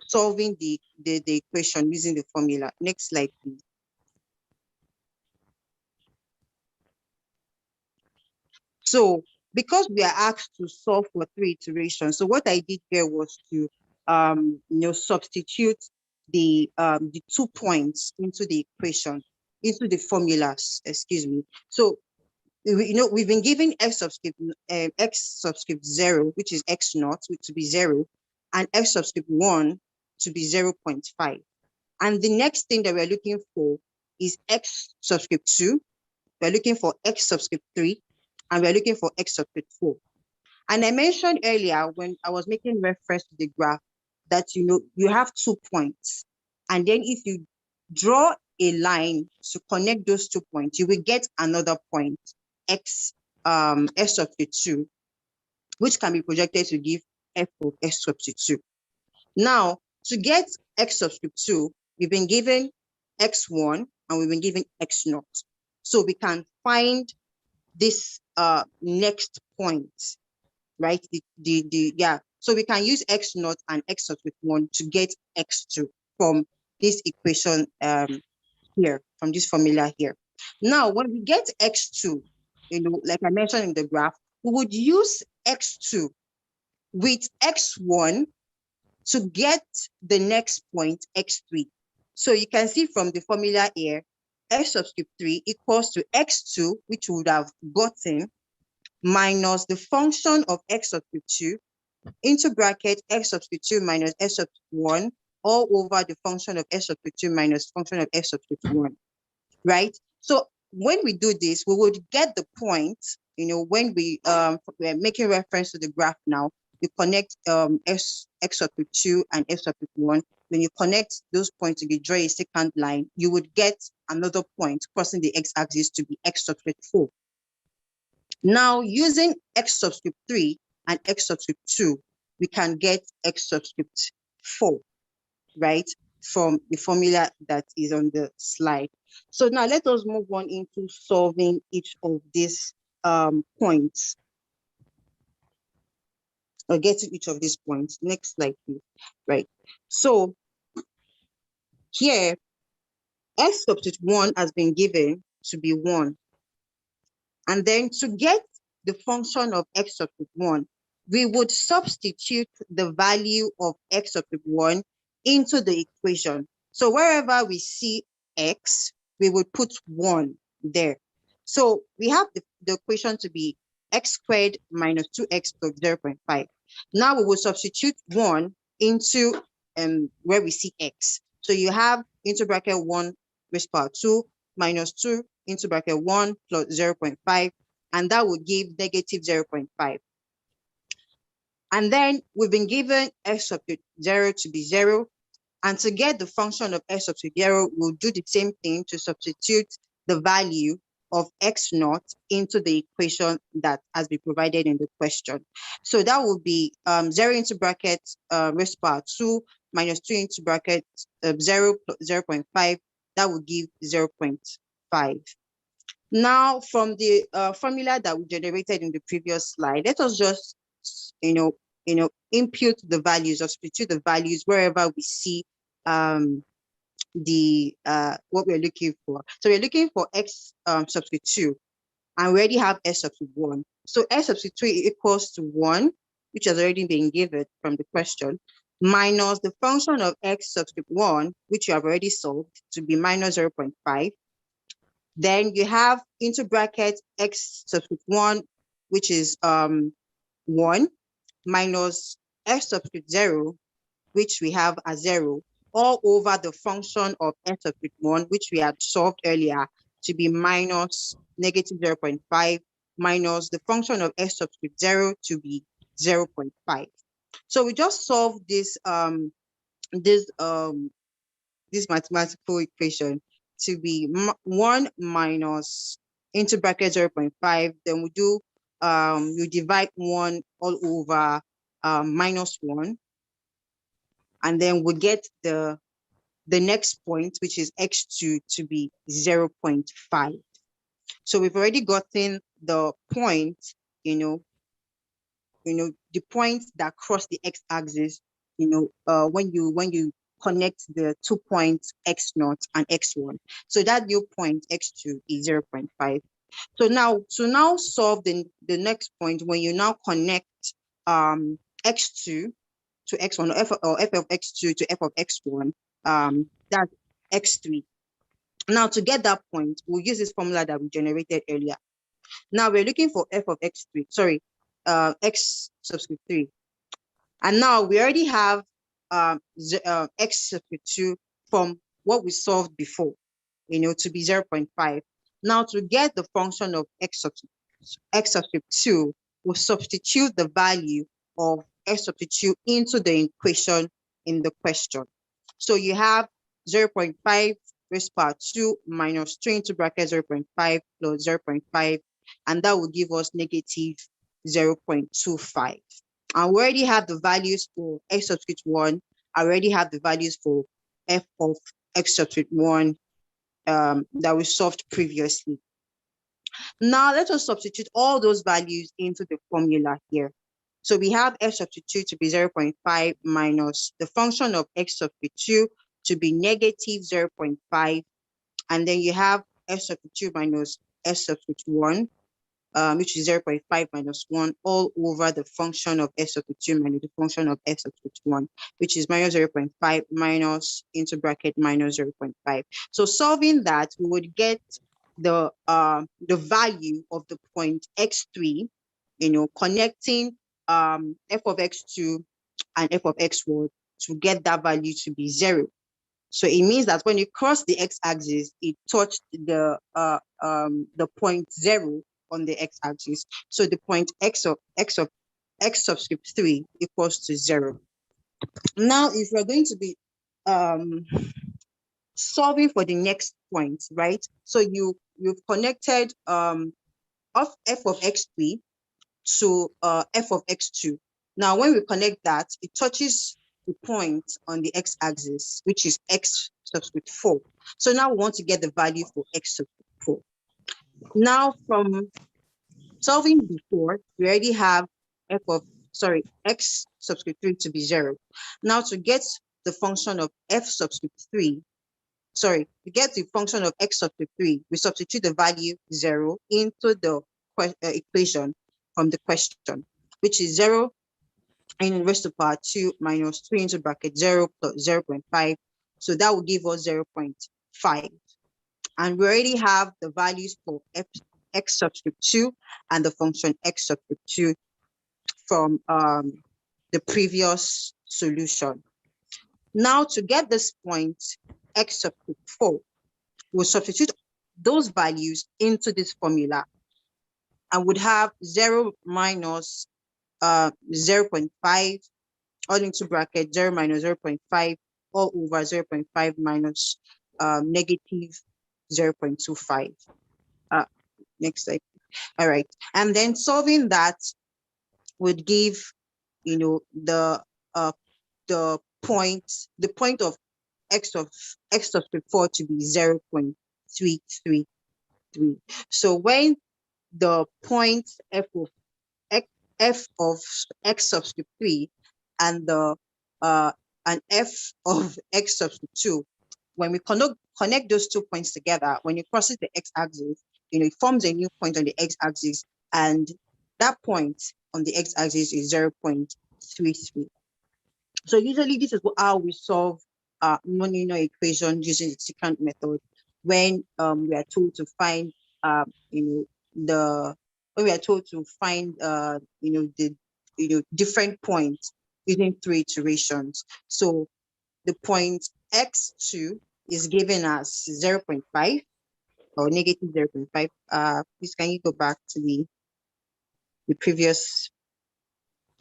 solving the equation using the formula. Next slide, please. So because we are asked to solve for 3 iterations, so what I did here was to substitute the 2 points into the equation, into the formulas, excuse me. So we've been given x subscript 0, which is x naught, which to be 0, and x subscript 1 to be 0.5. And the next thing that we're looking for is x subscript 2. We're looking for x subscript 3, and we're looking for x subscript 4. And I mentioned earlier when I was making reference to the graph that you have 2 points, and then if you draw a line to connect those 2 points, you will get another point, x subscript 2, which can be projected to give f of x subscript 2. Now, to get x subscript 2, we've been given x1 and we've been given x naught. So we can find this next point, right? So we can use x naught and x subscript 1 to get x2 from this equation here, from this formula here. Now, when we get x2, like I mentioned in the graph, we would use x2 with x1 to get the next point, x3. So you can see from the formula here, x subscript 3 equals to x2, which we would have gotten, minus the function of x subscript 2 into bracket x subscript 2 minus x subscript 1 all over the function of x subscript 2 minus function of x subscript 1, right? So when we do this, we would get the point, when we're making reference to the graph now, you connect x subscript 2 and x subscript 1. When you connect those points, you draw a secant line, you would get another point crossing the x-axis to be x subscript 4. Now, using x subscript 3 and x subscript 2, we can get x subscript 4, right, from the formula that is on the slide. So now let us move on into solving each of these points, or get to each of these points. Next slide, please. Right. So here, x subscript 1 has been given to be 1. And then to get the function of x subscript 1, we would substitute the value of x subscript 1 into the equation. So wherever we see x, we would put 1 there. So we have the equation to be x squared minus 2x plus 0.5. Now we will substitute 1 into where we see x. So you have into bracket 1 raised to power 2 minus 2 into bracket 1 plus 0.5, and that would give negative 0.5. And then we've been given x subscript 0 to be 0. And to get the function of x subscript 0, we'll do the same thing to substitute the value of x naught into the equation that has been provided in the question. So that would be 0 into bracket raised to power 2 minus 2 into bracket 0 plus 0.5. That would give 0.5. Now, from the formula that we generated in the previous slide, let us just, impute the values or substitute the values wherever we see what we're looking for. So we're looking for x subscript 2, and we already have x subscript 1. So x subscript 2 equals to 1, which has already been given from the question, minus the function of x subscript 1, which you have already solved, to be minus 0.5. Then you have into bracket x subscript 1, which is 1, minus x subscript 0, which we have as 0, all over the function of x subscript 1, which we had solved earlier, to be minus negative 0.5, minus the function of x subscript 0 to be 0.5. So we just solve this this mathematical equation to be 1 minus into bracket 0.5. Then we do you divide 1 all over minus 1, and then we get the next point, which is x2, to be 0.5. So we've already gotten the point, the point that cross the x-axis, when you connect the 2 points x0 and x1. So that new point x2 is 0.5. So now to solve the next point, when you now connect x2 to x1, or f of x2 to f of x1, that's x3. Now to get that point, we'll use this formula that we generated earlier. Now we're looking for f of x3, sorry, x subscript 3. And now we already have x subscript 2 from what we solved before, to be 0.5. Now to get the function of x subscript 2, we'll substitute the value of x subscript 2 into the equation in the question. So you have 0.5 raised to power 2 minus 3 into bracket 0.5 plus 0.5, and that will give us negative 0.25. And we already have the values for x subscript 1. I already have the values for f of x subscript 1 that we solved previously. Now let us substitute all those values into the formula here. So we have f substitute to be 0.5 minus the function of x subscript 2 to be negative 0.5. And then you have f substitute minus f substitute 1, which is 0.5 minus 1, all over the function of f substitute minus the function of f substitute 1, which is minus 0.5 minus into bracket minus 0.5. So solving that, we would get the value of the point x3, connecting f of x2 and f of x1 to get that value to be 0. So it means that when you cross the x-axis, it touched the point 0 on the x-axis. So the point x subscript 3 equals to 0. Now, if we're going to be solving for the next point, right? So you've connected of f of x3 to f of x2. Now, when we connect that, it touches the point on the x-axis, which is x subscript 4. So now we want to get the value for x subscript 4. Now, from solving before, we already have x subscript 3 to be 0. Now to get the function of f subscript 3, to get the function of x subscript 3, we substitute the value 0 into the equation from the question, which is 0 in raised to power 2 minus 3 into bracket 0 plus 0.5. So that will give us 0.5. And we already have the values for x subscript 2 and the function x subscript 2 from the previous solution. Now to get this point, x subscript 4, we'll substitute those values into this formula and would have 0 minus 0.5 all into bracket 0 minus 0.5 all over 0.5 minus negative 0.25. Next slide. All right. And then solving that would give, the point of x subscript 4 to be 0.333. So when the point f of x subscript 3 and the and f of x subscript 2, when we connect those 2 points together, when it crosses the x-axis, it forms a new point on the x-axis, and that point on the x-axis is 0.33. So usually this is how we solve non-linear equation using the secant method when we are told to find the different points using 3 iterations. So the point x2 is given as 0.5 or negative 0.5. Please, can you go back to the previous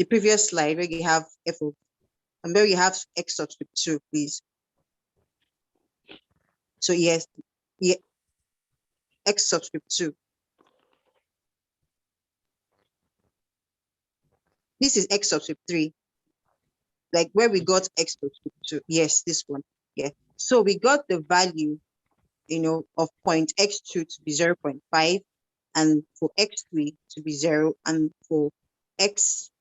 the previous slide where you have f of, and where you have x subscript 2, please. So yes, yeah, x subscript 2. This is x subscript 3, like where we got x subscript 2. Yes, this one. Yeah. So we got the value, of point x2 to be 0.5, and for x3 to be 0, and for x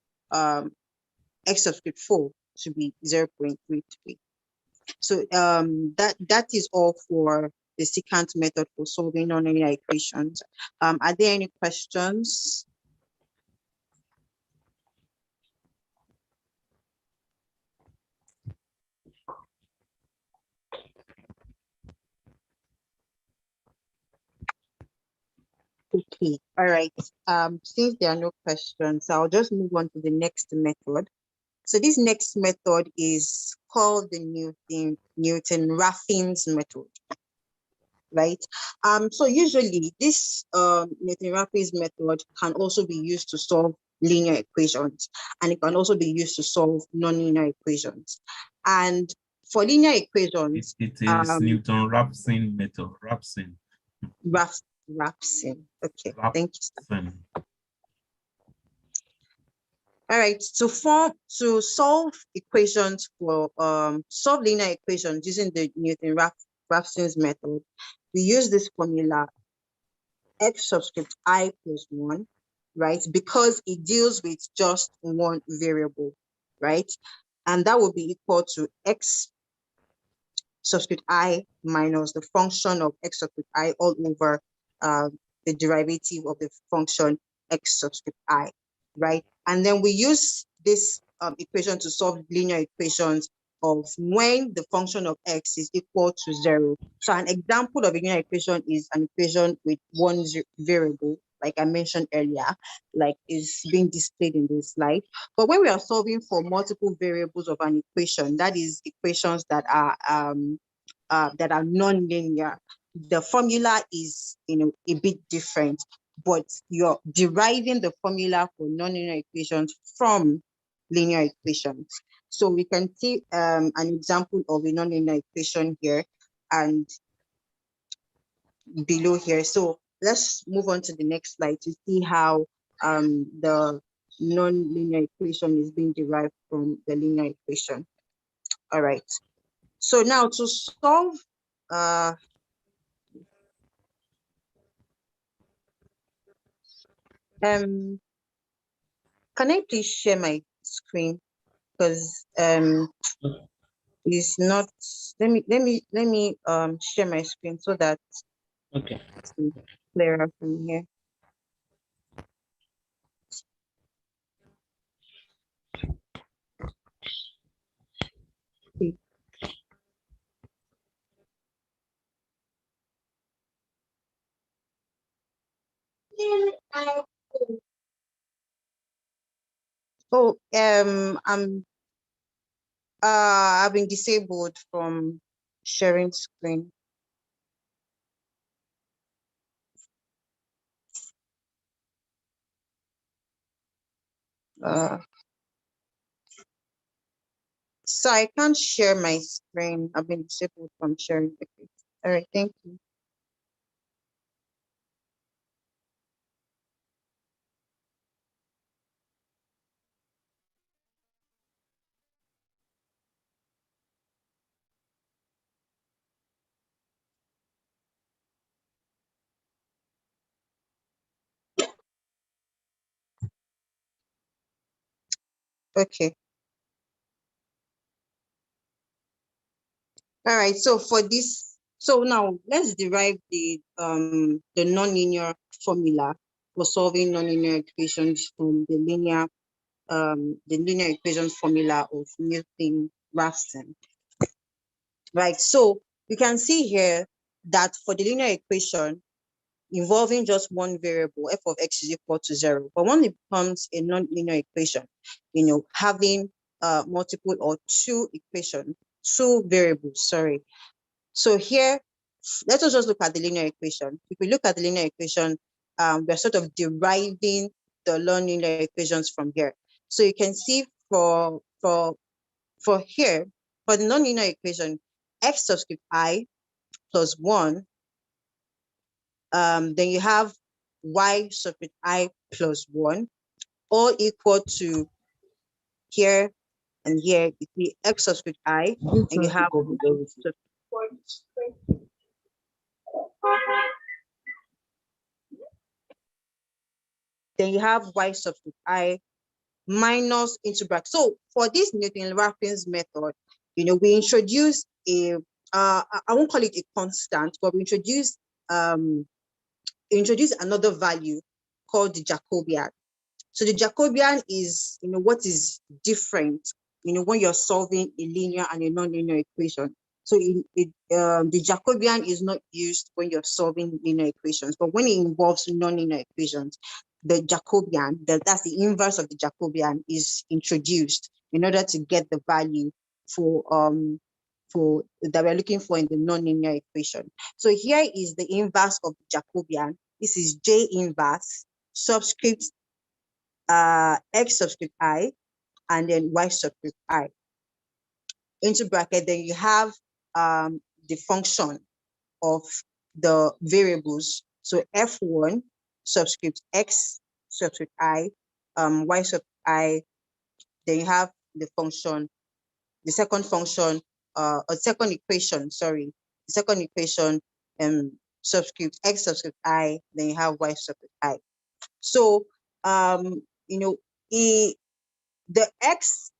subscript 4 to be 0.33. So that is all for the secant method for solving nonlinear equations. Are there any questions? Okay, all right. Since there are no questions, I'll just move on to the next method. So this next method is called the Newton-Raphson method, right? So usually this Newton-Raphson method can also be used to solve linear equations, and it can also be used to solve nonlinear equations. And for linear equations,
it is Newton-Raphson method.
Raphson. Okay, thank you, sir.
Raphson.
All right, to solve equations for solve linear equations using the Newton-Raphson method, we use this formula x subscript I plus 1, right? Because it deals with just one variable, right? And that will be equal to x subscript I minus the function of x subscript I all over the derivative of the function x subscript I, right? And then we use this equation to solve linear equations of when the function of x is equal to 0. So an example of a linear equation is an equation with one variable, like I mentioned earlier, like is being displayed in this slide. But when we are solving for multiple variables of an equation, that is equations that are non-linear, the formula is a bit different, but you're deriving the formula for non-linear equations from linear equations. So we can see an example of a non-linear equation here and below here. So let's move on to the next slide to see how the non-linear equation is being derived from the linear equation. All right. So now to solve can I please share my screen? Because it's not, let me share my screen so that
Okay.
it's clearer from here. Okay. Oh, I've been disabled from sharing screen. So I can't share my screen. I've been disabled from sharing. Okay. All right, thank you. Okay. All right, so for this, so now let's derive the nonlinear formula for solving nonlinear equations from the linear equation formula of Newton-Raphson. Right, so you can see here that for the linear equation involving just one variable, f of x is equal to 0. But when it becomes a non-linear equation, having multiple or two variables, sorry. So here, let us just look at the linear equation. If we look at the linear equation, we're sort of deriving the non-linear equations from here. So you can see for here, for the nonlinear equation, x subscript I plus 1, then you have y subscript I plus 1, all equal to here and here, you see x subscript I, and you have then you have y subscript I minus into bracket. So for this Newton-Raphson method, we introduce a I won't call it a constant, but we introduce another value called the Jacobian. So the Jacobian is what is different when you're solving a linear and a non-linear equation. So the Jacobian is not used when you're solving linear equations, but when it involves non-linear equations, the Jacobian, that's the inverse of the Jacobian, is introduced in order to get the value for that we're looking for in the non-linear equation. So here is the inverse of the Jacobian. This is J inverse subscript x subscript I and then y subscript I into bracket. Then you have the function of the variables. So f1 subscript x subscript I, y subscript I. Then you have the function, the second function, or second equation, sorry, the second equation, subscript x subscript I. Then you have y subscript I. So the x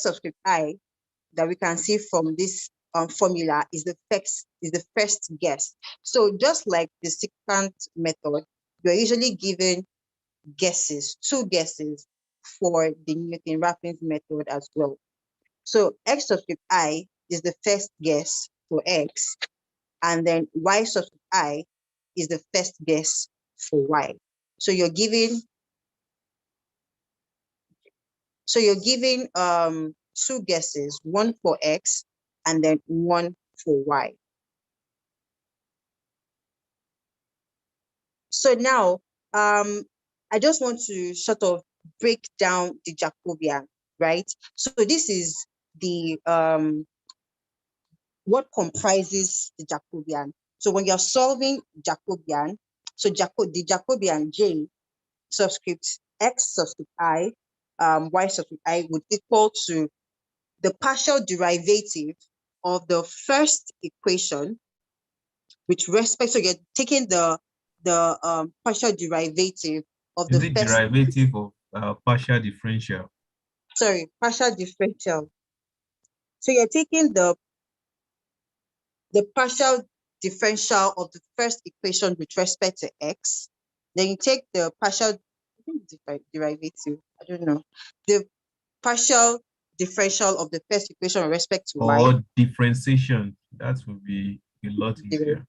subscript I that we can see from this formula is the first guess. So just like the secant method, you're usually given guesses, 2 guesses for the Newton-Raphson method as well. So x subscript I is the first guess for x, and then y subscript I is the first guess for y. So you're giving 2 guesses, 1 for x and then 1 for y. So now I just want to sort of break down the Jacobian, right? So this is the what comprises the Jacobian. So when you're solving Jacobian, so the Jacobian J subscript x subscript I, y subscript I would equal to the partial derivative of the first equation with respect. So you're taking the partial derivative of the
Is it
first
derivative of partial differential?
Sorry, partial differential. So you're taking the partial differential of the first equation with respect to x. Then you take the partial, I think derivative, I don't know, the partial differential of the first equation with respect to y.
Or differentiation, that would be a lot easier.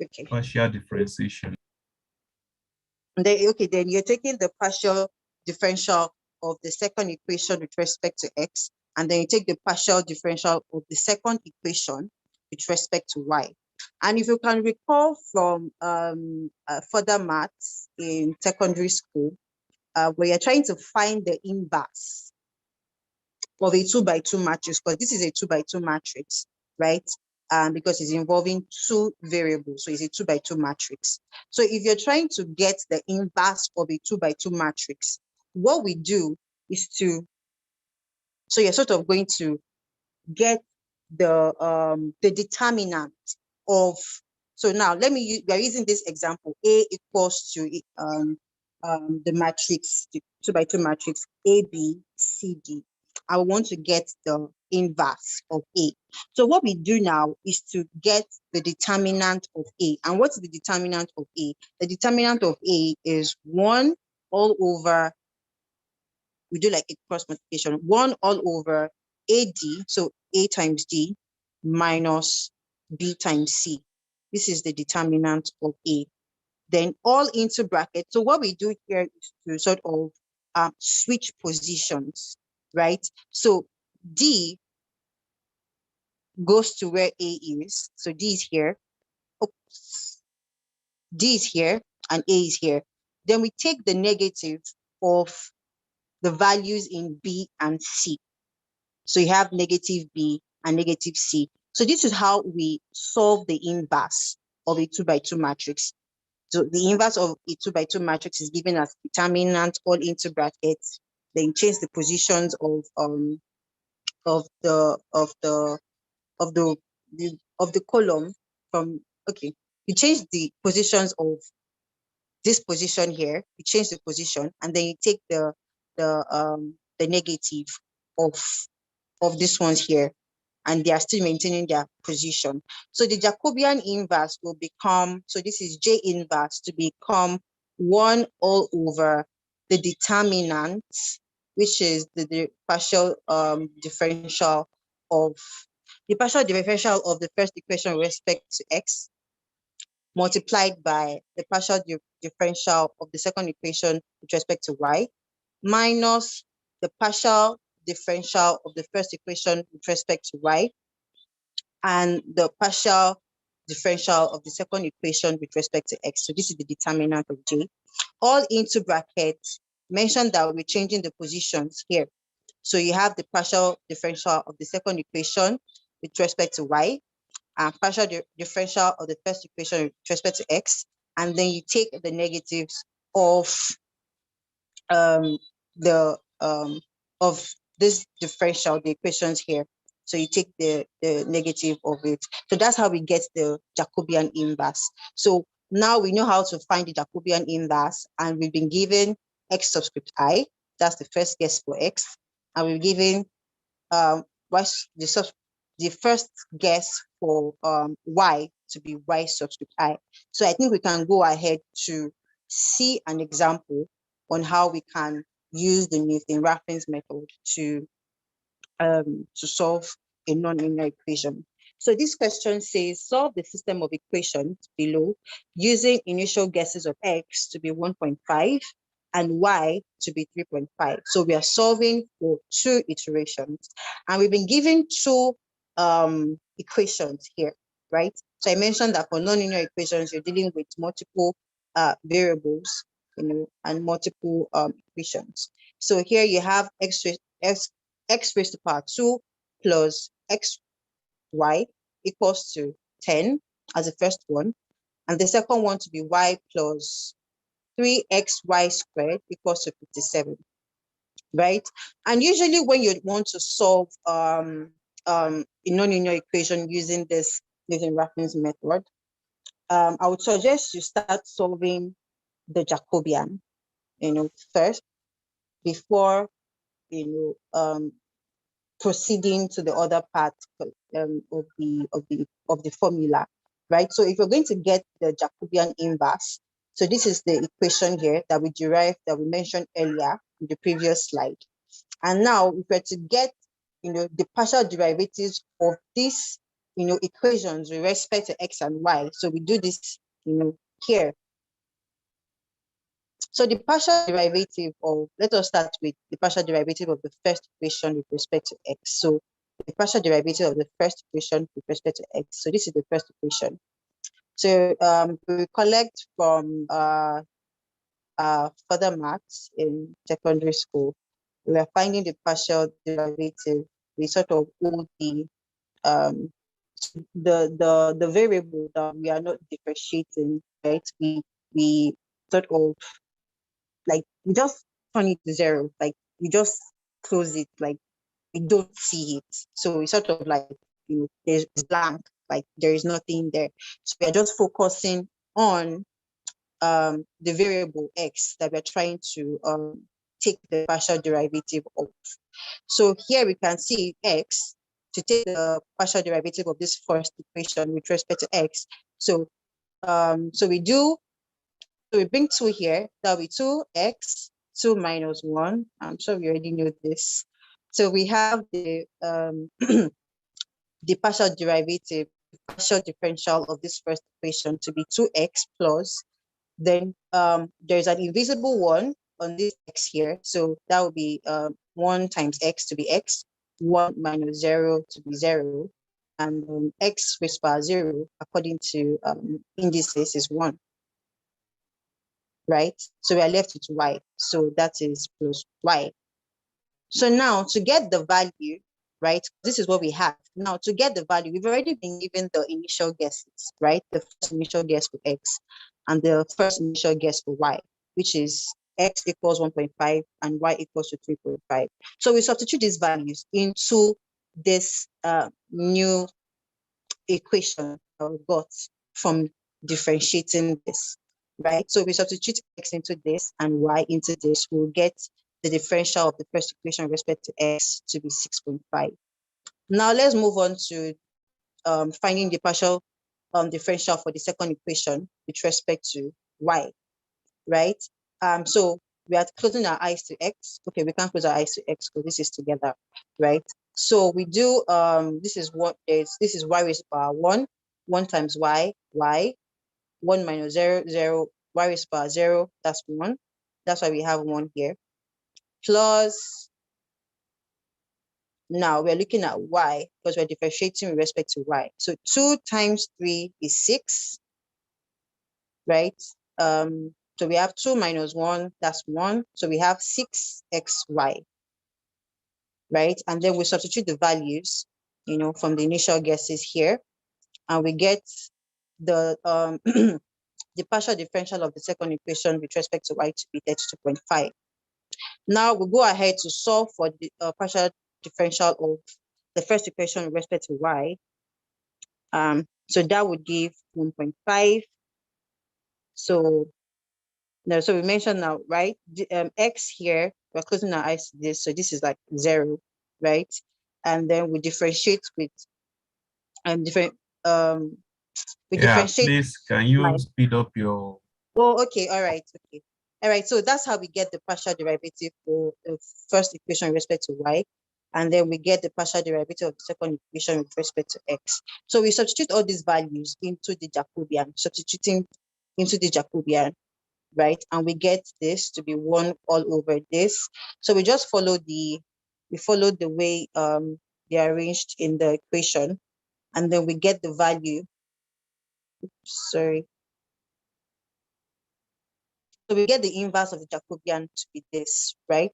Okay.
Partial differentiation.
And then you're taking the partial differential of the second equation with respect to x, and then you take the partial differential of the second equation with respect to y. And if you can recall from further maths in secondary school, where you're trying to find the inverse of a 2x2 matrix, because this is a 2x2 matrix, right? Because it's involving 2 variables, so it's a 2x2 matrix. So if you're trying to get the inverse of a 2x2 matrix, what we do is so you're sort of going to get the determinant of. So now we are using this example: A equals to the matrix, the 2x2 matrix A, B, C, D. I want to get the inverse of A. So what we do now is to get the determinant of A. And what's the determinant of A? The determinant of A is 1 all over, we do like a cross multiplication, 1 all over AD, so A times D minus B times C. This is the determinant of A. Then all into bracket. So what we do here is to sort of switch positions, right? So D goes to where A is. So D is here. Oops. D is here and A is here. Then we take the negative of the values in B and C. So you have negative B and negative C. So this is how we solve the inverse of a 2 by 2 matrix. So the inverse of a 2 by 2 matrix is given as determinant all into brackets. Then change the positions of the column from, okay, you change the positions of this position here, you change the position, and then you take the negative of this ones here, and they are still maintaining their position. So the Jacobian inverse will become, so this is J inverse to become 1 all over the determinant, which is the partial differential of the first equation with respect to x, multiplied by the partial differential of the second equation with respect to y, minus the partial differential of the first equation with respect to y, and the partial differential of the second equation with respect to x. So this is the determinant of J. All into brackets, mention that we're changing the positions here. So you have the partial differential of the second equation with respect to y, and partial differential of the first equation with respect to x, and then you take the negatives of of this differential, the equations here. So you take the negative of it. So that's how we get the Jacobian inverse. So now we know how to find the Jacobian inverse, and we've been given x subscript I. That's the first guess for x, and we've given the first guess for y to be y subscript I. So I think we can go ahead to see an example on how we can use the Newton-Raphson method to solve a non-linear equation. So this question says, solve the system of equations below using initial guesses of x to be 1.5 and y to be 3.5. So we are solving for 2 iterations, and we've been given 2 equations here, right? So I mentioned that for non-linear equations, you're dealing with multiple variables, and multiple equations. So here you have x raised to power 2 plus xy equals to 10 as the first one, and the second one to be y plus 3xy squared equals to 57, right? And usually when you want to solve a non-linear equation using this Newton-Raphson method, I would suggest you start solving the Jacobian, first, before proceeding to the other part of the formula, right? So if you're going to get the Jacobian inverse, so this is the equation here that we derived, that we mentioned earlier in the previous slide. And now if we're to get the partial derivatives of these equations with respect to x and y, so we do this here. So the partial derivative of, let us start with the partial derivative of the first equation with respect to x. So the partial derivative of the first equation with respect to x. So this is the first equation. So we collect from further maths in secondary school. We are finding the partial derivative. We sort of hold the variable that we are not differentiating, right? We sort of like, we just turn it to 0, like we just close it, like we don't see it. So it's sort of like, there's blank, like there is nothing there. So we are just focusing on the variable x that we're trying to take the partial derivative of. So here we can see x, to take the partial derivative of this first equation with respect to x. So we bring 2 here, that'll be 2x, 2 minus 1. I'm sure we already know this. So we have the the partial derivative, partial differential of this first equation to be 2x plus, then there's an invisible 1 on this x here. So that will be 1 times x to be x, 1 minus 0 to be 0, and x raised to power 0 according to indices is 1. right? So we are left with y. So that is plus y. So now to get the value, right? This is what we have. Now to get the value, we've already been given the initial guesses, right? The first initial guess for x and the first initial guess for y, which is x equals 1.5 and y equals to 3.5. So we substitute these values into this new equation that we got from differentiating this, right? So we substitute x into this and y into this, we'll get the differential of the first equation with respect to x to be 6.5. Now let's move on to finding the partial differential for the second equation with respect to y, right? So we are closing our eyes to x. Okay, we can't close our eyes to x because this is together, right? So we do, this is what is, this is y raised to power 1 times y, 1 minus 0, 0, y raised to power 0, that's 1. That's why we have 1 here. Plus, now we're looking at y because we're differentiating with respect to y. So 2 times 3 is 6, right? So we have 2 minus 1, that's 1. So we have 6xy, right? And then we substitute the values, you know, from the initial guesses here, and we get the the partial differential of the second equation with respect to y to be 32.5. Now we go ahead to solve for the partial differential of the first equation with respect to y. So that would give 1.5. So no, so we mentioned now, right? X here, we're closing our eyes to this, so this is like 0, right? And then we differentiate with different we differentiate.
Please, can you speed up your...
Oh, okay, all right, okay. All right, so that's how we get the partial derivative for the first equation with respect to y, and then we get the partial derivative of the second equation with respect to x. So we substitute all these values into the Jacobian, substituting into the Jacobian, right? And we get this to be 1 all over this. So we just follow the way they are arranged in the equation, and then we get the value. Sorry. So we get the inverse of the Jacobian to be this, right?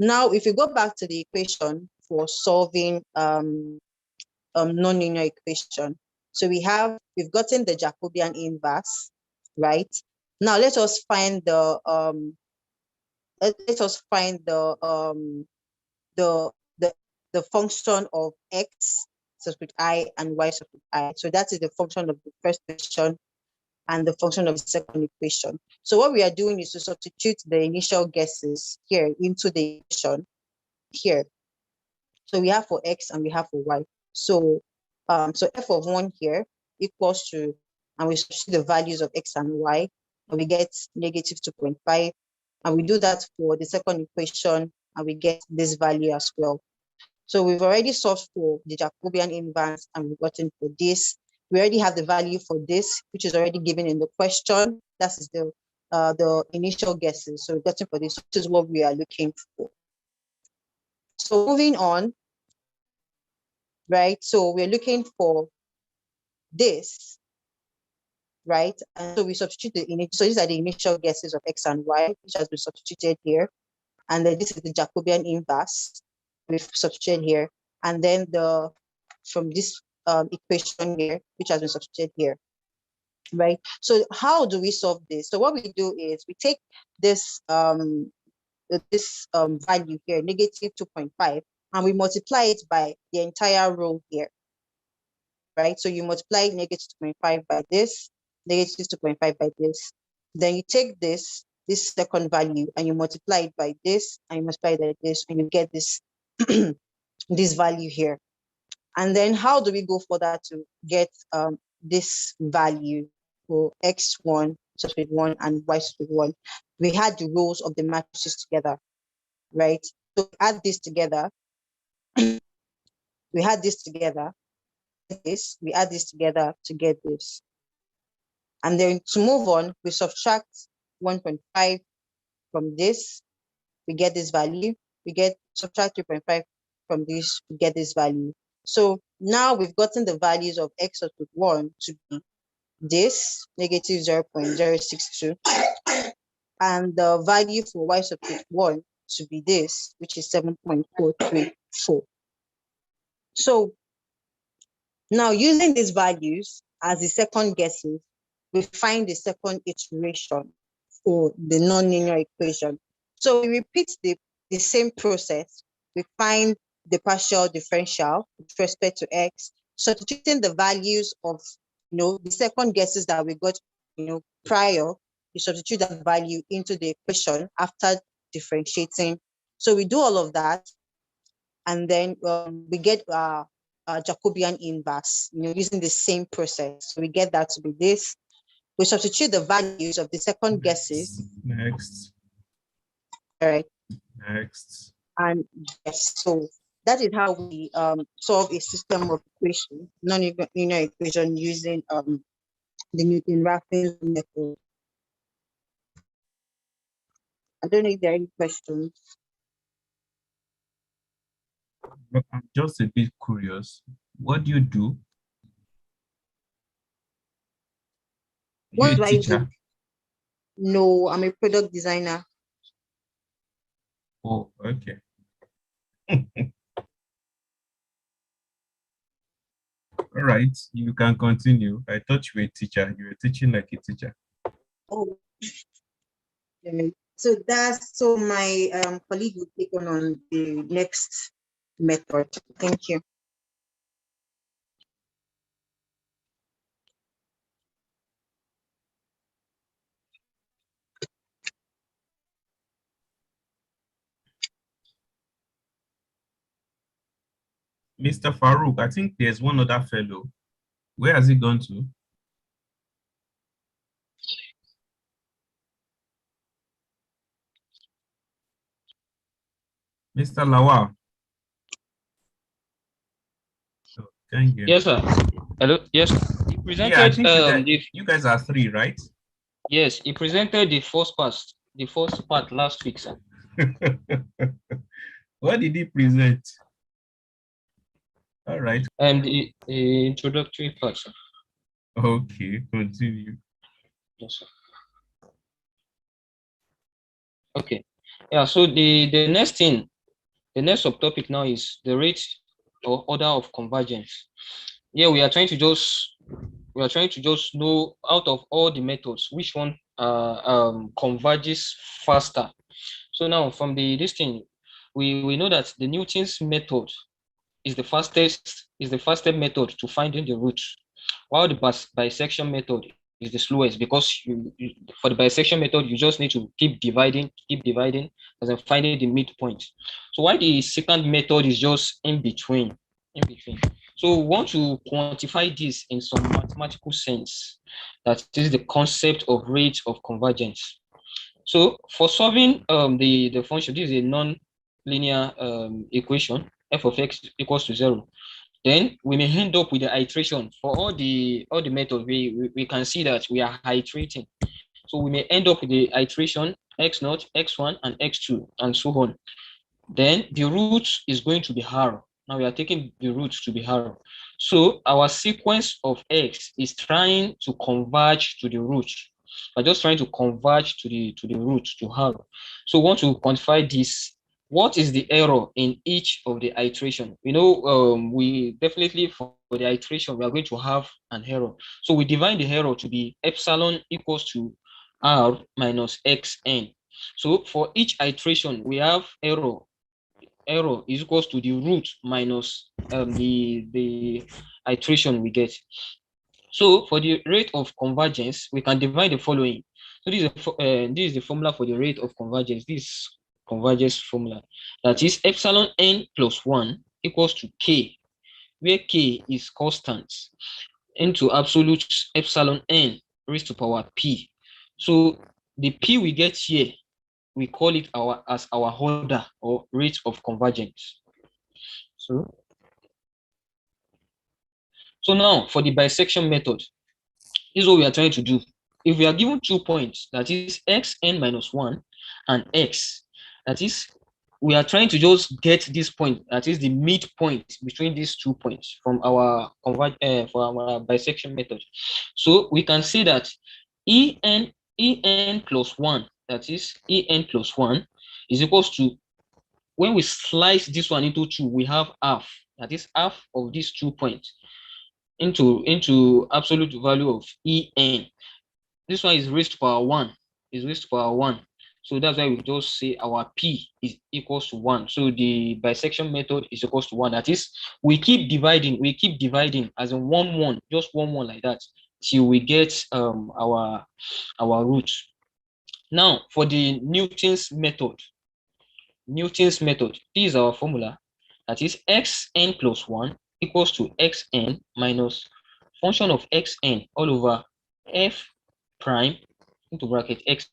Now, if you go back to the equation for solving non-linear equation, so we've gotten the Jacobian inverse, right? Now let us find the the function of x subscript I and y subscript I. So that is the function of the first equation and the function of the second equation. So what we are doing is to substitute the initial guesses here into the equation here. So we have for x and we have for y. So so f of 1 here equals to, and we substitute the values of x and y, and we get negative 2.5. And we do that for the second equation, and we get this value as well. So we've already solved for the Jacobian inverse, and we've gotten for this. We already have the value for this, which is already given in the question. That is the initial guesses. So we've gotten for this, which is what we are looking for. So moving on, right? So we're looking for this, right? And so we substitute the initial. So these are the initial guesses of x and y, which has been substituted here. And then this is the Jacobian inverse we've substituted here. And then from this equation here, which has been substituted here, right? So how do we solve this? So what we do is we take this value here, negative 2.5, and we multiply it by the entire row here, right? So you multiply negative 2.5 by this, negative 2.5 by this. Then you take this second value and you multiply it by this, and you multiply it by this, and you get this this value here. And then how do we go further to get this value for x1 subscript 1 and y subscript 1? We had the rows of the matrices together, right? So add this together. We had this together. We add this together to get this. And then to move on, we subtract 1.5 from this. We get this value. We subtract 3.5 from this. We get this value. So now we've gotten the values of x subscript 1 to be this negative 0.062, and the value for y substitute 1 to be this, which is 7.434. So now, using these values as the second guesses, we find the second iteration for the nonlinear equation. So we repeat the same process. We find the partial differential with respect to x, substituting the values of the second guesses that we got prior. You substitute that value into the equation after differentiating. So we do all of that, and then we get Jacobian inverse, using the same process. So we get that to be this. We substitute the values of the second guesses.
Next.
All right.
Next.
And yes, so that is how we solve a system of equation, non-linear equation, using the Newton-Raphson method. I don't know if there are any questions.
I'm just a bit curious. What do you do?
What do
You're a
I
teacher?
do? No, I'm a product designer.
Oh, okay. All right, you can continue. I thought you were a teacher. You were teaching like a teacher.
Oh, so my colleague will take on the next method. Thank you.
Mr. Farouk, I think there's one other fellow. Where has he gone to? Mr. Lawal. Oh, thank you.
Yes, sir. Hello. Yes. He presented.
Yeah, I think you guys are 3, right?
Yes, he presented the first part last week, sir.
What did he present? All right.
The introductory part, sir.
Okay, continue.
Yes, sir. Okay. Yeah, so the next subtopic now is the rate or order of convergence. Here we are trying to just know, out of all the methods, which one converges faster. So now from this thing, we know that the Newton's method is the fastest method to finding the root, while the bisection method is the slowest, because for the bisection method you just need to keep dividing as in finding the midpoint. So while the secant method is just in between. So we want to quantify this in some mathematical sense. That is the concept of rate of convergence. So for solving the function, this is a non-linear equation, f of x equals to 0. Then we may end up with the iteration for all the methods. We can see that we are iterating. So we may end up with the iteration x0, x1, and x2, and so on. Then the root is going to be r. Now we are taking the root to be r. So our sequence of x is trying to converge to the root. We're just trying to converge to the root, to r. So we want to quantify this. What is the error in each of the iteration? We definitely, for the iteration, we are going to have an error. So we define the error to be epsilon equals to r minus xn. So for each iteration, we have error is equals to the root minus the iteration we get. So for the rate of convergence, we can divide the following. So this is the formula for the rate of convergence. This convergence formula, that is epsilon n plus 1 equals to k, where k is constant, into absolute epsilon n raised to power p. So the p we get here, we call it as our order or rate of convergence. So now for the bisection method, this is what we are trying to do. If we are given 2 points, that is xn minus 1 and x, that is we are trying to just get this point, that is the midpoint between these 2 points from our for our bisection method. So we can say that en plus 1, that is en plus 1, is equals to, when we slice this one into 2, we have half, that is half of these 2 points into absolute value of en. This one is raised to power 1, is raised to power 1. So that's why we just say our P is equals to 1. So the bisection method is equals to 1. That is, we keep dividing as in 1, 1, just 1, 1 like that, till we get our root. Now, for the Newton's method, this is our formula. That is xn plus 1 equals to xn minus function of xn all over f prime into bracket x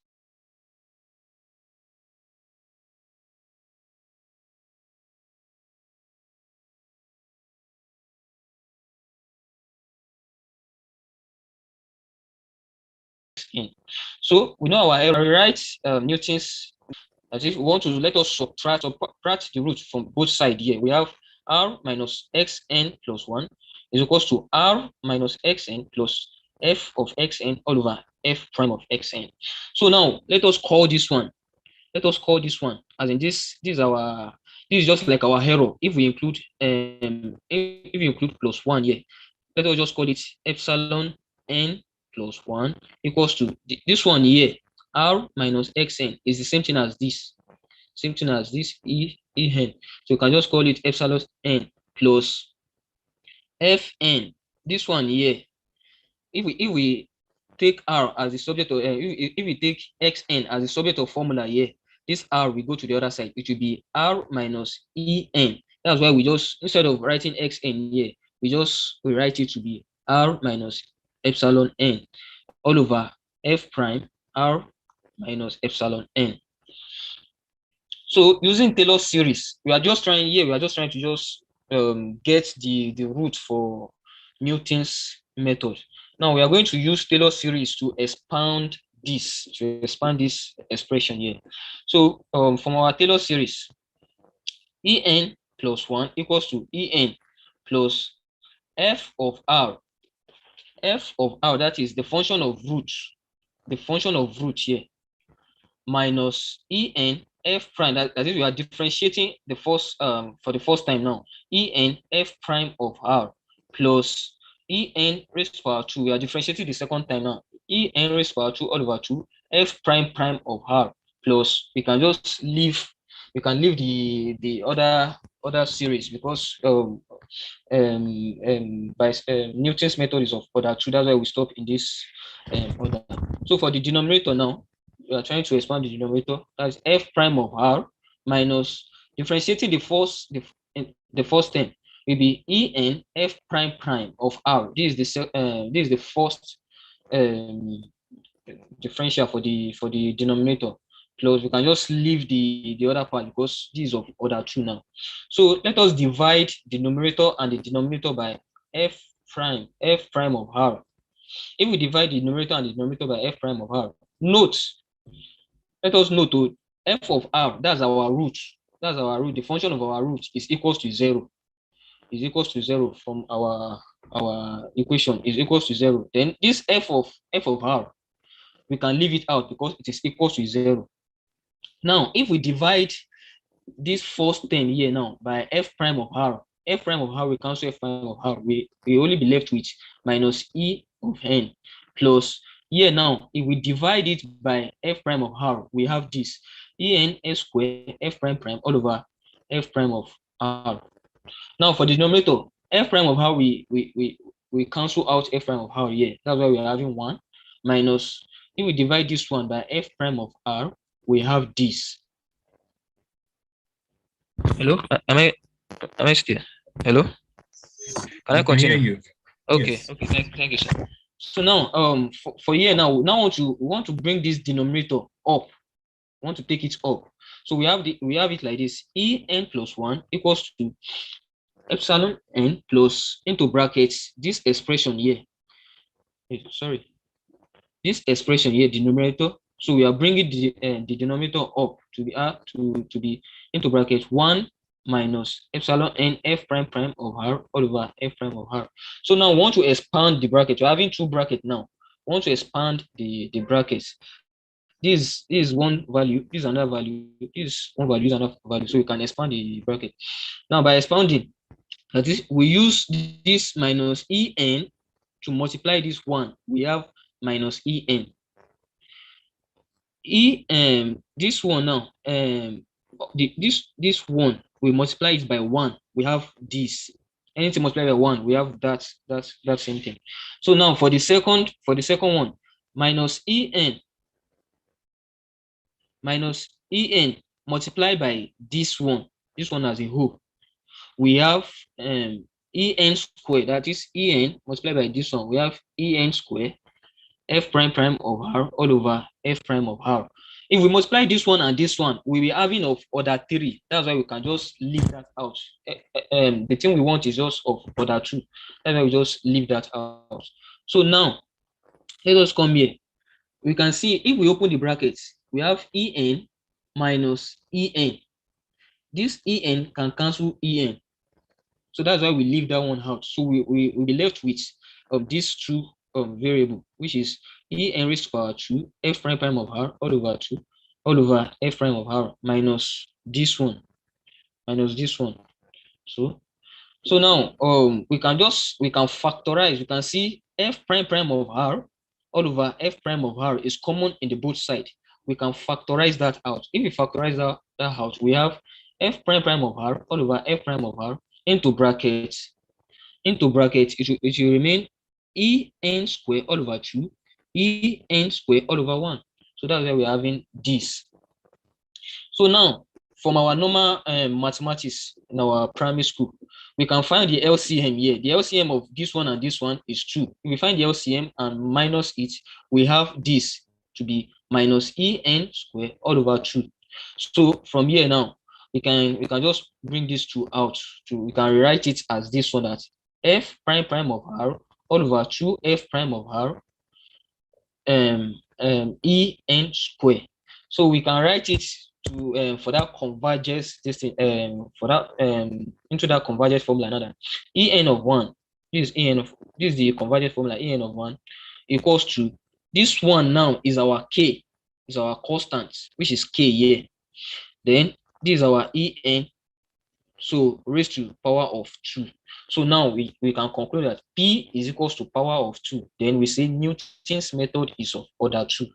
in. So we know our error, right? Newton's, as if we want to let us subtract the root from both sides here. We have r minus xn plus 1 is equals to r minus xn plus f of xn all over f prime of xn. So now let us call this one. As in this is just like our error. If we include plus 1 here, let us just call it epsilon n plus 1 equals to this one here, r minus xn is the same thing as this, en. So you can just call it epsilon n plus fn. This one here, if we take r as the subject of if we take xn as the subject of formula here, this r will go to the other side. It will be r minus en. That's why we just, instead of writing xn here, we write it to be r minus epsilon n all over f prime r minus epsilon n. So using Taylor's series, we are just trying to just get the root for Newton's method. Now we are going to use Taylor's series to expand this expression here. So from our Taylor series, en plus 1 equals to en plus f of r. That is the function of root here, minus en f prime, that is, we are differentiating the first for the first time now, en f prime of r plus en raised to power 2. We are differentiating the second time now, en raised to power 2 all over 2 f prime prime of r plus, we can leave the other series, because Newton's method is of order 2. That's why we stop in this order. So for the denominator now, we are trying to expand the denominator. That's f prime of r minus, differentiating the first term will be en f prime prime of r. This is the first differential for the denominator. Plus, we can just leave the other part because this is of order 2 now. So let us divide the numerator and the denominator by f prime of r. If we divide the numerator and the denominator by f prime of r, let us note f of r, that's our root. The function of our root is equals to 0. From our equation is equals to 0. Then this f of r, we can leave it out because it is equals to 0. Now, if we divide this first term here now by f prime of r, we cancel f prime of r, we only be left with minus e of n plus, here now, if we divide it by f prime of r, we have this en s square f prime prime all over f prime of r. Now for the denominator, f prime of r, we cancel out f prime of r here. That's why we are having 1 minus, if we divide this one by f prime of r, we have this. Hello? Am I still? Hello? Can I continue?
Hear you.
Okay.
Yes.
Okay. Thank you, sir. So now, for here now, we want to bring this denominator up. We want to take it up. So we have it like this: en plus 1 equals to epsilon n plus into brackets this expression here. Sorry, this expression here, the numerator So we are bringing the denominator up to be into bracket 1 minus epsilon n f prime prime of r all over f prime of r. So now we want to expand the bracket. We're having two brackets now. We want to expand the brackets. This is one value, this is another value, this one value, is another value. So we can expand the bracket. Now by expanding, that is, we use this minus en to multiply this one. We have minus en. This one now, this one, we multiply it by 1. We have this. Anything multiplied by 1, we have that same thing. So now for the second one, minus en multiplied by this one as a whole, we have en squared, that is en multiplied by this one, we have en squared f prime prime of r all over f prime of r. If we multiply this one and this one, we will be having of order 3. That's why we can just leave that out. The thing we want is just of order 2. That's why we just leave that out. So now let us come here. We can see if we open the brackets, we have en minus en. This en can cancel en. So that's why we leave that one out. So we will be left with these two variable, which is en raised to power 2 f prime prime of r all over 2 all over f prime of r minus this one. So now we can factorize. We can see f prime prime of r all over f prime of r is common in the both side. We can factorize that out. If we factorize that out, we have f prime prime of r all over f prime of r into brackets. It will remain en square all over 2 en square all over 1. So that's why we're having this. So now, from our normal mathematics in our primary school, we can find the LCM here. The LCM of this one and this one is 2. If we find the LCM and minus it, we have this to be minus en square all over 2. So from here now, we can just bring these two out. We can rewrite it as this one, that f prime prime of r all over 2 f prime of r en square. So we can write it to for that convergence into that convergence formula. Another en of 1. This is the convergence formula. En of 1 equals to this one. Now is our k, is our constant, which is k here. Then this is our en, so raised to power of 2. So now we can conclude that P is equals to power of 2. Then we say Newton's method is of order 2.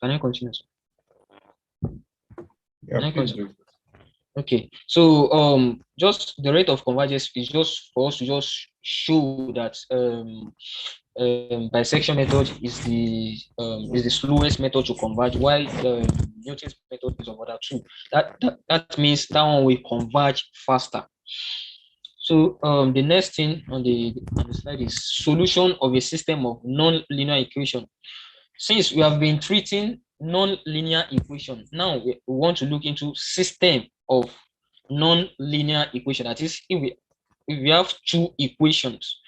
Can I continue?
Yeah, please do.
Okay, so just the rate of convergence is just for us to just show that bisection method is the slowest method to converge, while Newton's method is of order 2. That means that one will converge faster. So the next thing on the slide is solution of a system of non-linear equation. Since we have been treating non-linear equation, now we want to look into system of non-linear equation. That is, if we have two equations,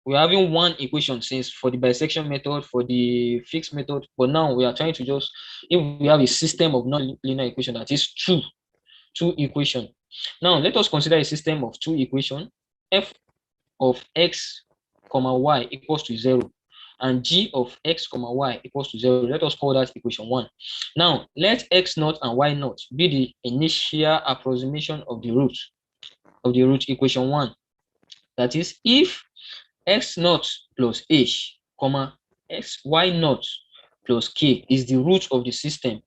we're having one equation since for the bisection method, for the fixed method, but now we are trying to just, if we have a system of non-linear equation, that is two equation. Now let us consider a system of two equation, f of x comma y equals to 0 and g of x comma y equals to 0. Let us call that equation 1. Now let x naught and y naught be the initial approximation of the root equation 1. That is, if x naught plus h comma x y naught plus k is the root of the system,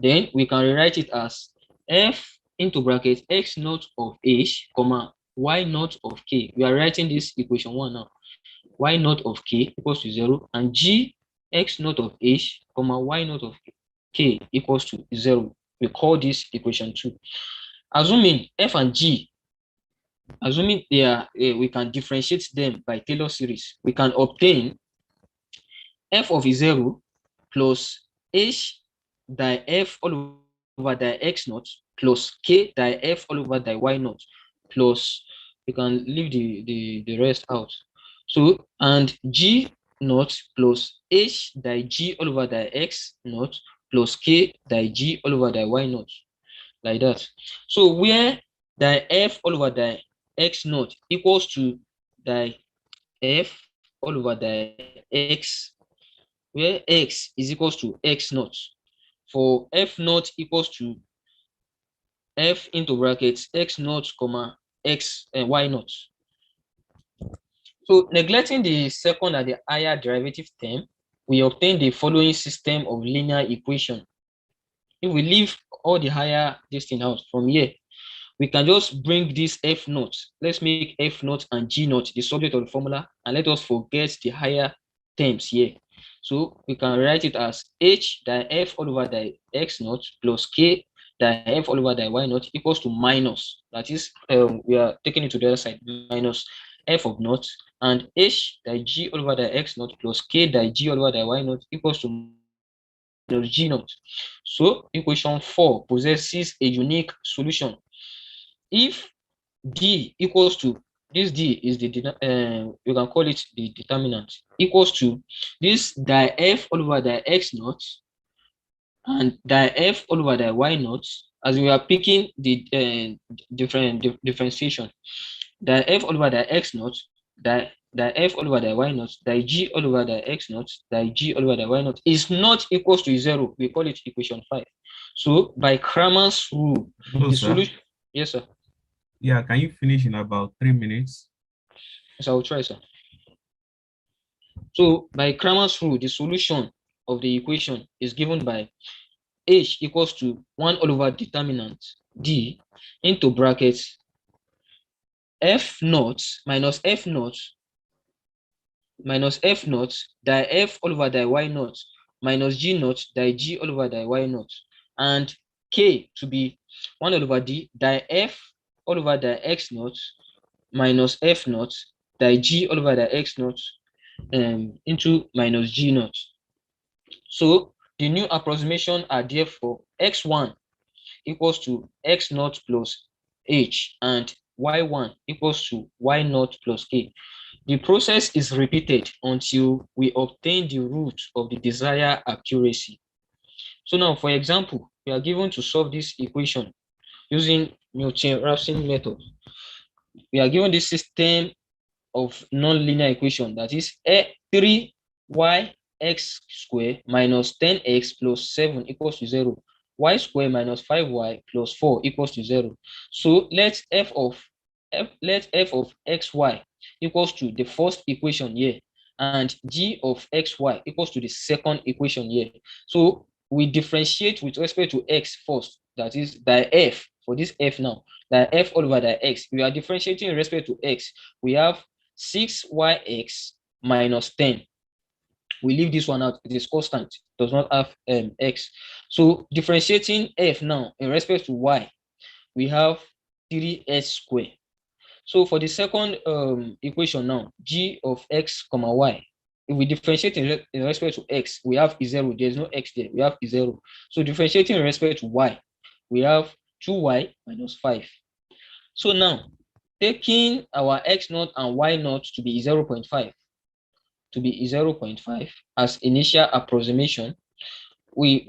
then we can rewrite it as f into bracket x naught of h comma y naught of k. We are writing this equation 1 now. Y naught of k equals to 0 and g x naught of h comma y naught of k equals to 0. We call this equation 2. Assuming f and g, assuming they are, we can differentiate them by Taylor series, we can obtain f of 0 plus h di f all over di x naught plus k di f all over di y naught plus, we can leave the rest out. So, and g naught plus h die g all over die x naught plus k die g all over die y naught, like that. So where die f all over die x naught equals to die f all over die x, where x is equals to x naught, for f naught equals to f into brackets x naught comma x and y naught. So neglecting the second and the higher derivative term, we obtain the following system of linear equation. If we leave all the higher this thing out from here, we can just bring this f naught. Let's make f naught and g naught the subject of the formula, and let us forget the higher terms here. So we can write it as h die f all over die x naught plus k die f all over die y naught equals to minus, that is, we are taking it to the other side, minus f of naught, and h die g all over die x naught plus k die g all over die y naught equals to minus g naught. So equation 4 possesses a unique solution. If d equals to, this d is the you can call it the determinant, equals to this die f all over die x naught and die f all over die y naught, as we are picking the differentiation, die f all over die x naught, die f all over die y naught, die g all over die x naught, die g all over die y naught is not equals to 0. We call it equation 5. So by Cramer's rule,
No,
the
sir.
solution, yes, sir.
Yeah, can you finish in about 3 minutes?
So I'll try, sir. So by Cramer's rule, the solution of the equation is given by h equals to 1 all over determinant d into brackets f naught minus f naught minus f naught die f all over die y naught minus g naught die g all over die y naught, and k to be 1 all over d die f all over die x naught minus f naught die g all over die x naught into minus g naught. So the new approximation are therefore x1 equals to x naught plus h and y1 equals to y naught plus k. The process is repeated until we obtain the root of the desired accuracy. So now, for example, we are given to solve this equation using Newton-Raphson method. We are given this system of non-linear equation, that is 3yx squared minus 10x plus 7 equals to 0, y squared minus 5y plus 4 equals to 0. So let f of xy equals to the first equation here, and g of xy equals to the second equation here. So we differentiate with respect to x first, that is die f, for this f now, die f all over die x. We are differentiating in respect to x. We have 6yx minus 10. We leave this one out, it is constant, does not have x. So differentiating f now in respect to y, we have 3s squared. So for the second equation now, g of x comma y, if we differentiate in respect to x, we have 0. There's no x there, we have 0. So differentiating in respect to y, we have 2y minus 5. So now, taking our x naught and y naught to be 0.5, as initial approximation, we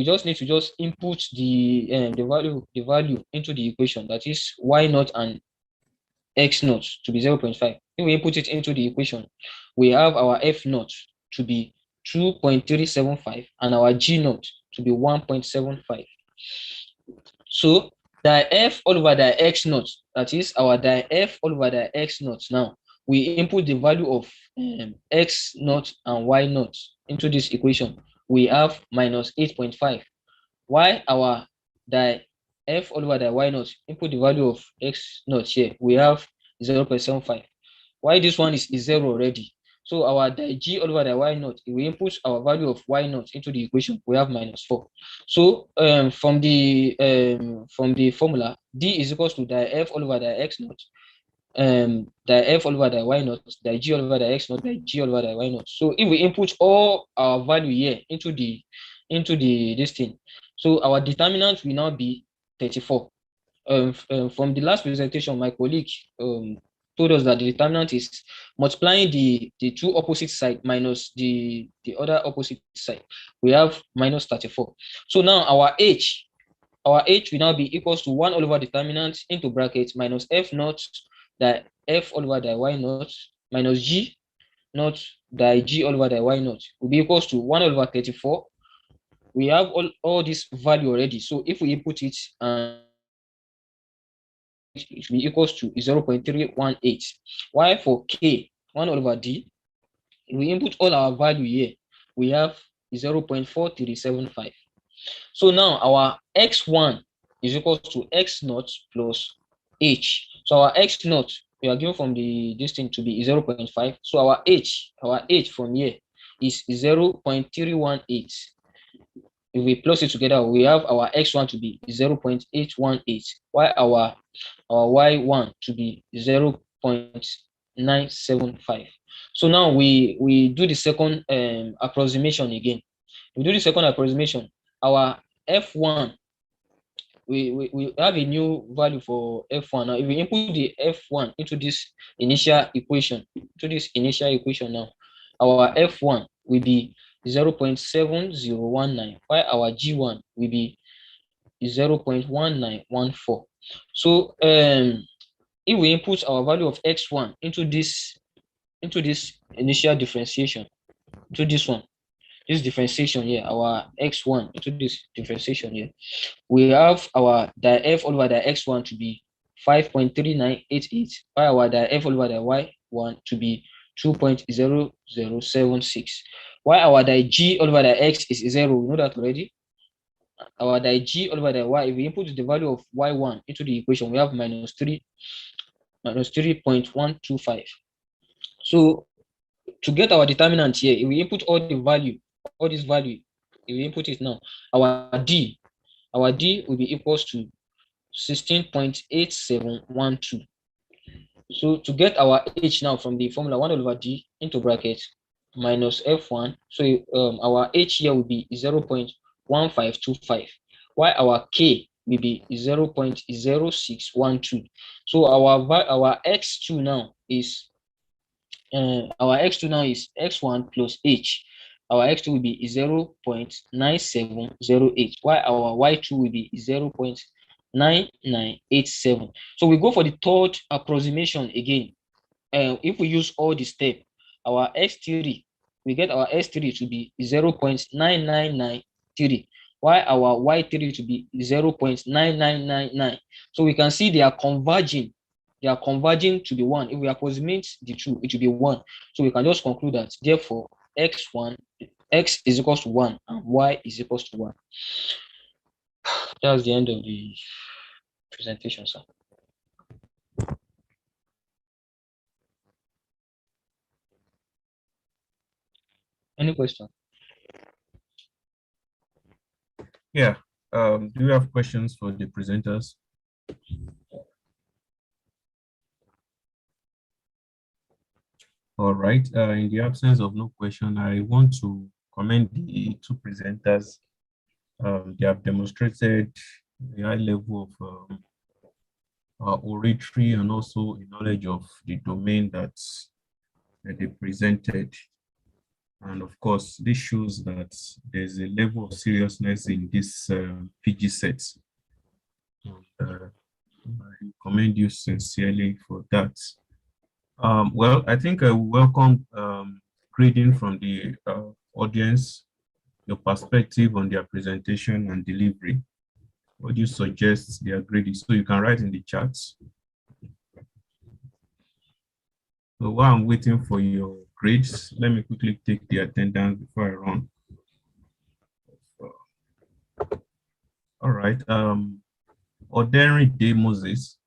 just need to just input the value into the equation, that is y naught and x naught to be 0.5. If we input it into the equation, we have our f naught to be 2.375 and our g naught to be 1.75. So die f all over die x naught, that is our die f all over die x naught. Now we input the value of x naught and y naught into this equation. We have minus 8.5. Why our die f all over die y naught, input the value of x naught here, we have 0.75. Why this one is 0 already? So our g all over the y naught, if we input our value of y naught into the equation, we have minus 4. So from the formula, d is equals to the f all over the x naught, the f all over the y naught, the g all over the x naught, the g all over the y naught. So if we input all our value here into this thing, so our determinant will now be 34. From the last presentation, my colleague told us that the determinant is multiplying the two opposite side minus the other opposite side. We have minus 34. So now our h will now be equals to 1 over determinant into brackets minus f naught, that f all over the y naught, minus g naught, the g all over the y naught will be equals to 1 over 34. We have all this value already. So if we input it, it will be equals to 0.318. While for k, 1 over d, we input all our value here, we have 0.4375. So now our x1 is equal to x naught plus h. So our x naught, we are given from the distance to be 0.5. So our h from here is 0.318. If we plus it together, we have our x1 to be 0.818, while our y1 to be 0.975. So now we do the second approximation again. We do the second approximation. Our f1, we have a new value for f1. Now, if we input the f1 into this initial equation, now, our f1 will be 0.7019, while our g1 will be 0.1914. So if we input our value of x1 into this initial differentiation, to this differentiation here, our x1 into this differentiation here, we have our di f all over the x1 to be 5.3988, while our di f all over the y1 to be 2.0076, while our di g all over the x is 0. We know that already. Our di g all over the y, if we input the value of y1 into the equation, we have minus 3.125. So to get our determinant here, if we input all this value, if we input it now, our d will be equals to 16.8712. So to get our h now from the formula, 1 over d into bracket minus f1, so our h here will be 0.1525, while our k will be 0.0612. So our x2 now is x1 plus h. Our x2 will be 0.9708, while our y2 will be 0.9987. So we go for the third approximation again. If we use all the steps, our x3, we get our s3 to be 0.9993, while our y3 to be 0.9999. So we can see they are converging. They are converging to be 1. If we approximate the two, it will be 1. So we can just conclude that, therefore, x is equals to 1 and y is equals to 1. That's the end of the presentation, sir. Any question?
Yeah. Do you have questions for the presenters? All right. In the absence of no question, I want to commend the two presenters. They have demonstrated a high level of oratory and also a knowledge of the domain that they presented. And of course, this shows that there's a level of seriousness in this PG set. I commend you sincerely for that. Well, I think I welcome grading from the audience, your perspective on their presentation and delivery. What do you suggest they are grading? So you can write in the chats. So while I'm waiting for your grades, let me quickly take the attendance before I run. All right. Ordinary Day Moses.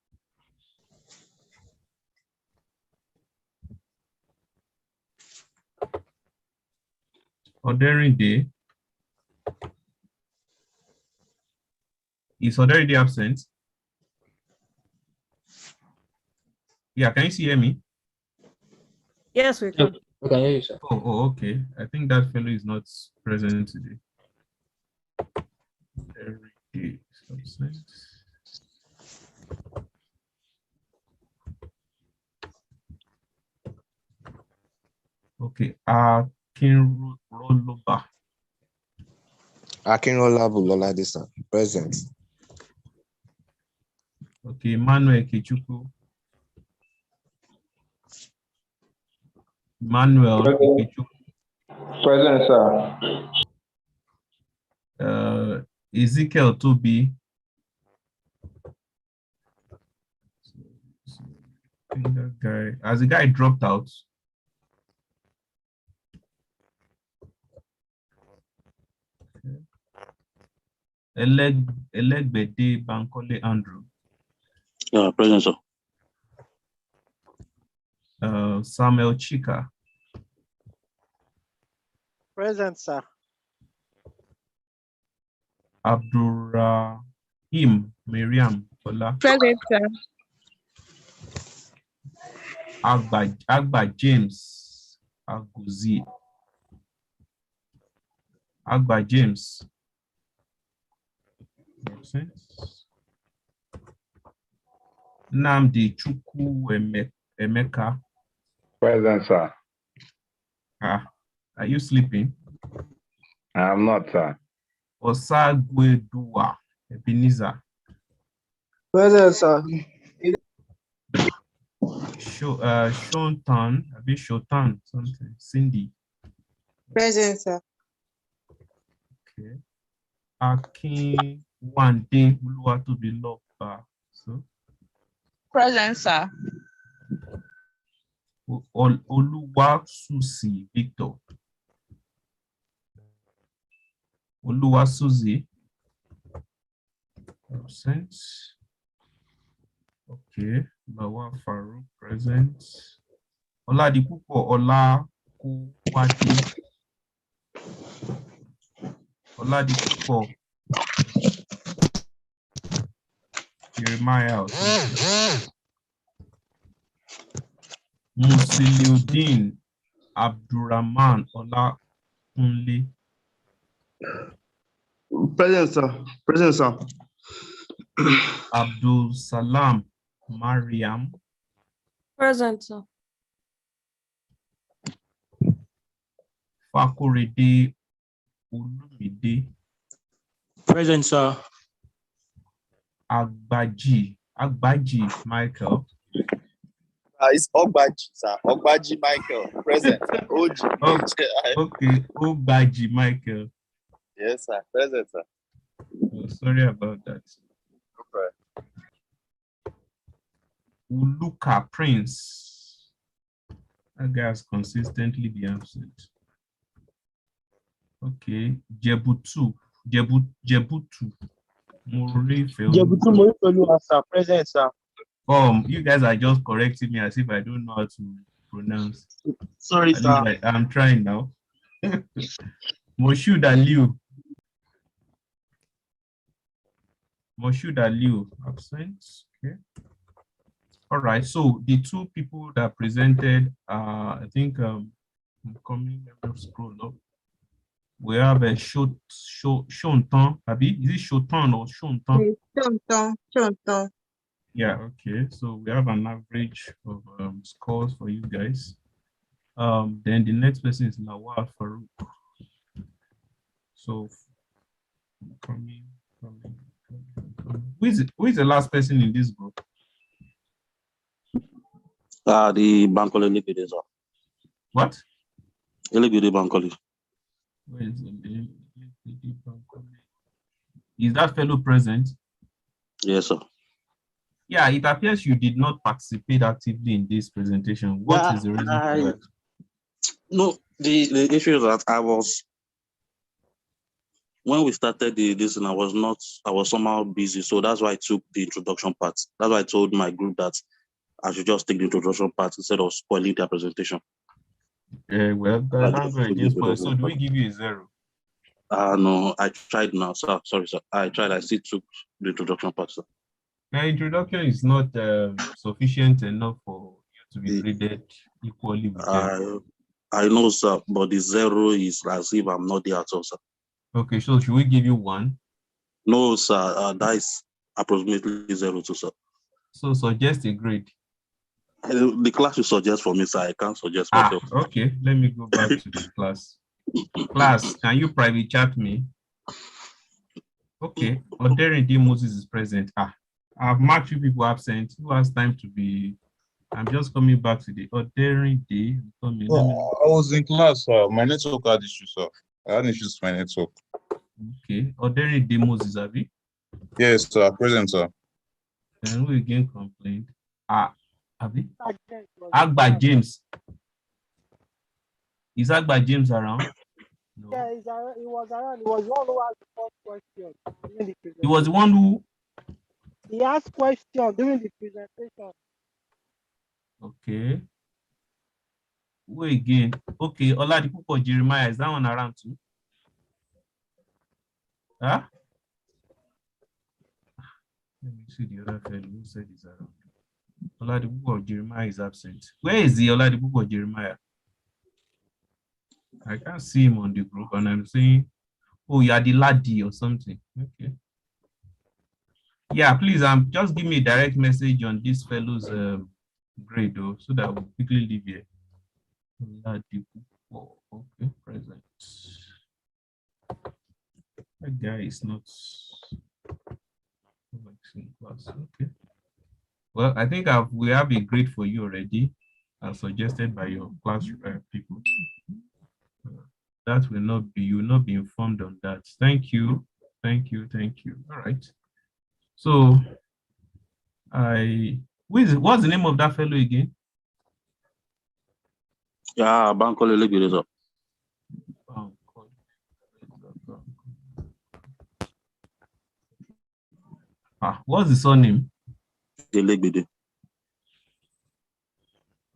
Ordinary Day. Is Ordinary Day absent? Yeah, can you see hear me?
Yes, we can.
We can hear you, sir.
Oh, okay. I think that fellow is not present today. Ordinary Day is absent. Okay. Akinroloba.
Akinrola Bulolade, sir. Present.
Okay. Emmanuel Kichuku. Emmanuel Kichuku.
Present, sir.
Ezekiel Toby. That guy. Has the guy dropped out? Elegbede Bankole Andrew.
Present, sir.
Samuel Chika.
Present, sir.
Abdurrahim Miriam Ola.
Present, sir.
Agba James Aguzi. Agba James. Namdi Chukwu Emeka.
Present, sir.
Are you sleeping?
I'm not, sir.
Osagwedua Ebenezer.
Present, sir.
Shontan, a bit Shotan, something. Cindy.
Present, sir.
Okay. Akin Wande Uluwatobiloba. So
Present, sir.
Oluwasusi Victor. Oluwasusi. Absent. Okay. Lawa Farouk present. Oladipupo Olakuwade. Oladipupo. Jeremiah. Musiliuddin Abdurrahman Olakunle.
Present, sir. Present, sir.
Abdul Salam Mariam.
Present, sir.
Fakorede Olumide.
Present, sir.
Agbaji Michael.
It's Ogbaji, sir. Ogbaji Michael. Present, sir. OG.
Okay, Ogbaji Michael.
Yes, sir. Present, sir.
Oh, sorry about that.
Okay.
Uluka Prince. That guy has consistently been absent. Okay, Jebutu.
Jebutu Morifelu, sir. Present, sir.
You guys are just correcting me as if I don't know how to pronounce.
Sorry,
At
sir.
least I'm trying now. Moshood Aliu. Absent. Okay. All right. So the two people that presented, I think I'm coming. Let me scroll up. We have a Shontan. Abi, is it Shotan or Shontan?
Chonton.
Yeah. Okay. So we have an average of scores for you guys. Then the next person is Lawal Farouk. So coming. Who is the last person in this group?
The Bankole Elegede, sir.
What?
Elegede Bankole.
Where is the Is that fellow present?
Yes, sir.
Yeah, it appears you did not participate actively in this presentation. What is the reason for that?
No, the issue is that when we started this, and I was somehow busy, so that's why I took the introduction part. That's why I told my group that I should just take the introduction part instead of spoiling their presentation.
Well, that's go against spoil. So do we give you a 0?
No, I tried now, sir. Sorry, sir. I tried. I still took the introduction part, sir.
The introduction is not sufficient enough for you to be graded equally with them.
I know, sir, but the 0 is as if I'm not there at all, sir.
Okay, so should we give you 1?
No, sir. That is approximately 0 too, sir.
So suggest a grade.
The class you suggest for me, sir. I can't suggest
Ah,
myself.
okay. Let me go back to the class. Class, can you private chat me? Okay. Oderinde Moses is present. Ah, I've marked 2 people absent. Who has time to be? I'm just coming back to the Oderinde.
I was in class, sir. My network had issues, sir. I had issues with my network.
Okay. Oderinde Moses, have you?
Yes, sir. Present, sir.
And who again complained? Ah, have you? Agba James. Is Agba James around? No.
Yeah, he was around. He was one who asked the first question during the presentation.
He was the one who.
He asked questions during the presentation.
Okay. Who again? Okay. Oladipupo Jeremiah, is that one around too? Huh? Let me see the other fellow who said he's around. Oladipupo Jeremiah is absent. Where is the Oladipupo Jeremiah? I can't see him on the group, and I'm saying, oh, you are the laddie or something. Okay. Yeah, please, just give me a direct message on this fellow's grade, though, so that we'll quickly leave here. Oladipupo, okay, present. That guy is not in class. Okay. Well, I think we have a grade for you already, as suggested by your class people. That will not be, you will not be informed on that. Thank you. Thank you. Thank you. All right. So what's the name of that fellow again?
Yeah, Bankole Legbede, sir.
What's the surname?
Legbede.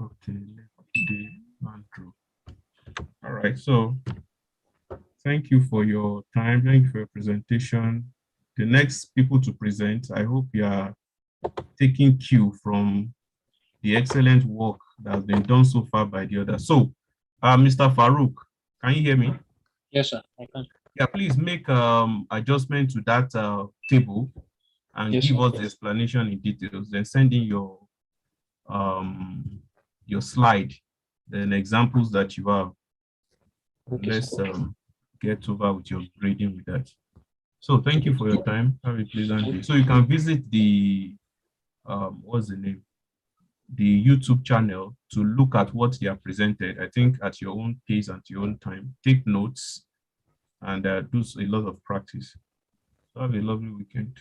Okay, Andrew. All right, so thank you for your time. Thank you for your presentation. The next people to present, I hope you are taking cue from the excellent work that has been done so far by the others. So, Mr. Farouk, can you hear me?
Yes, sir. I can.
Yeah, please make adjustment to that table and
Yes,
give
sir.
us the explanation in details. Then send in your slide, then examples that you have.
Okay,
Let's
sir.
get over with your grading with that. So thank you for your time. Have a pleasant day. So you can visit the what's the name? The YouTube channel to look at what they are presented. I think at your own pace and your own time. Take notes and do a lot of practice. So have a lovely weekend.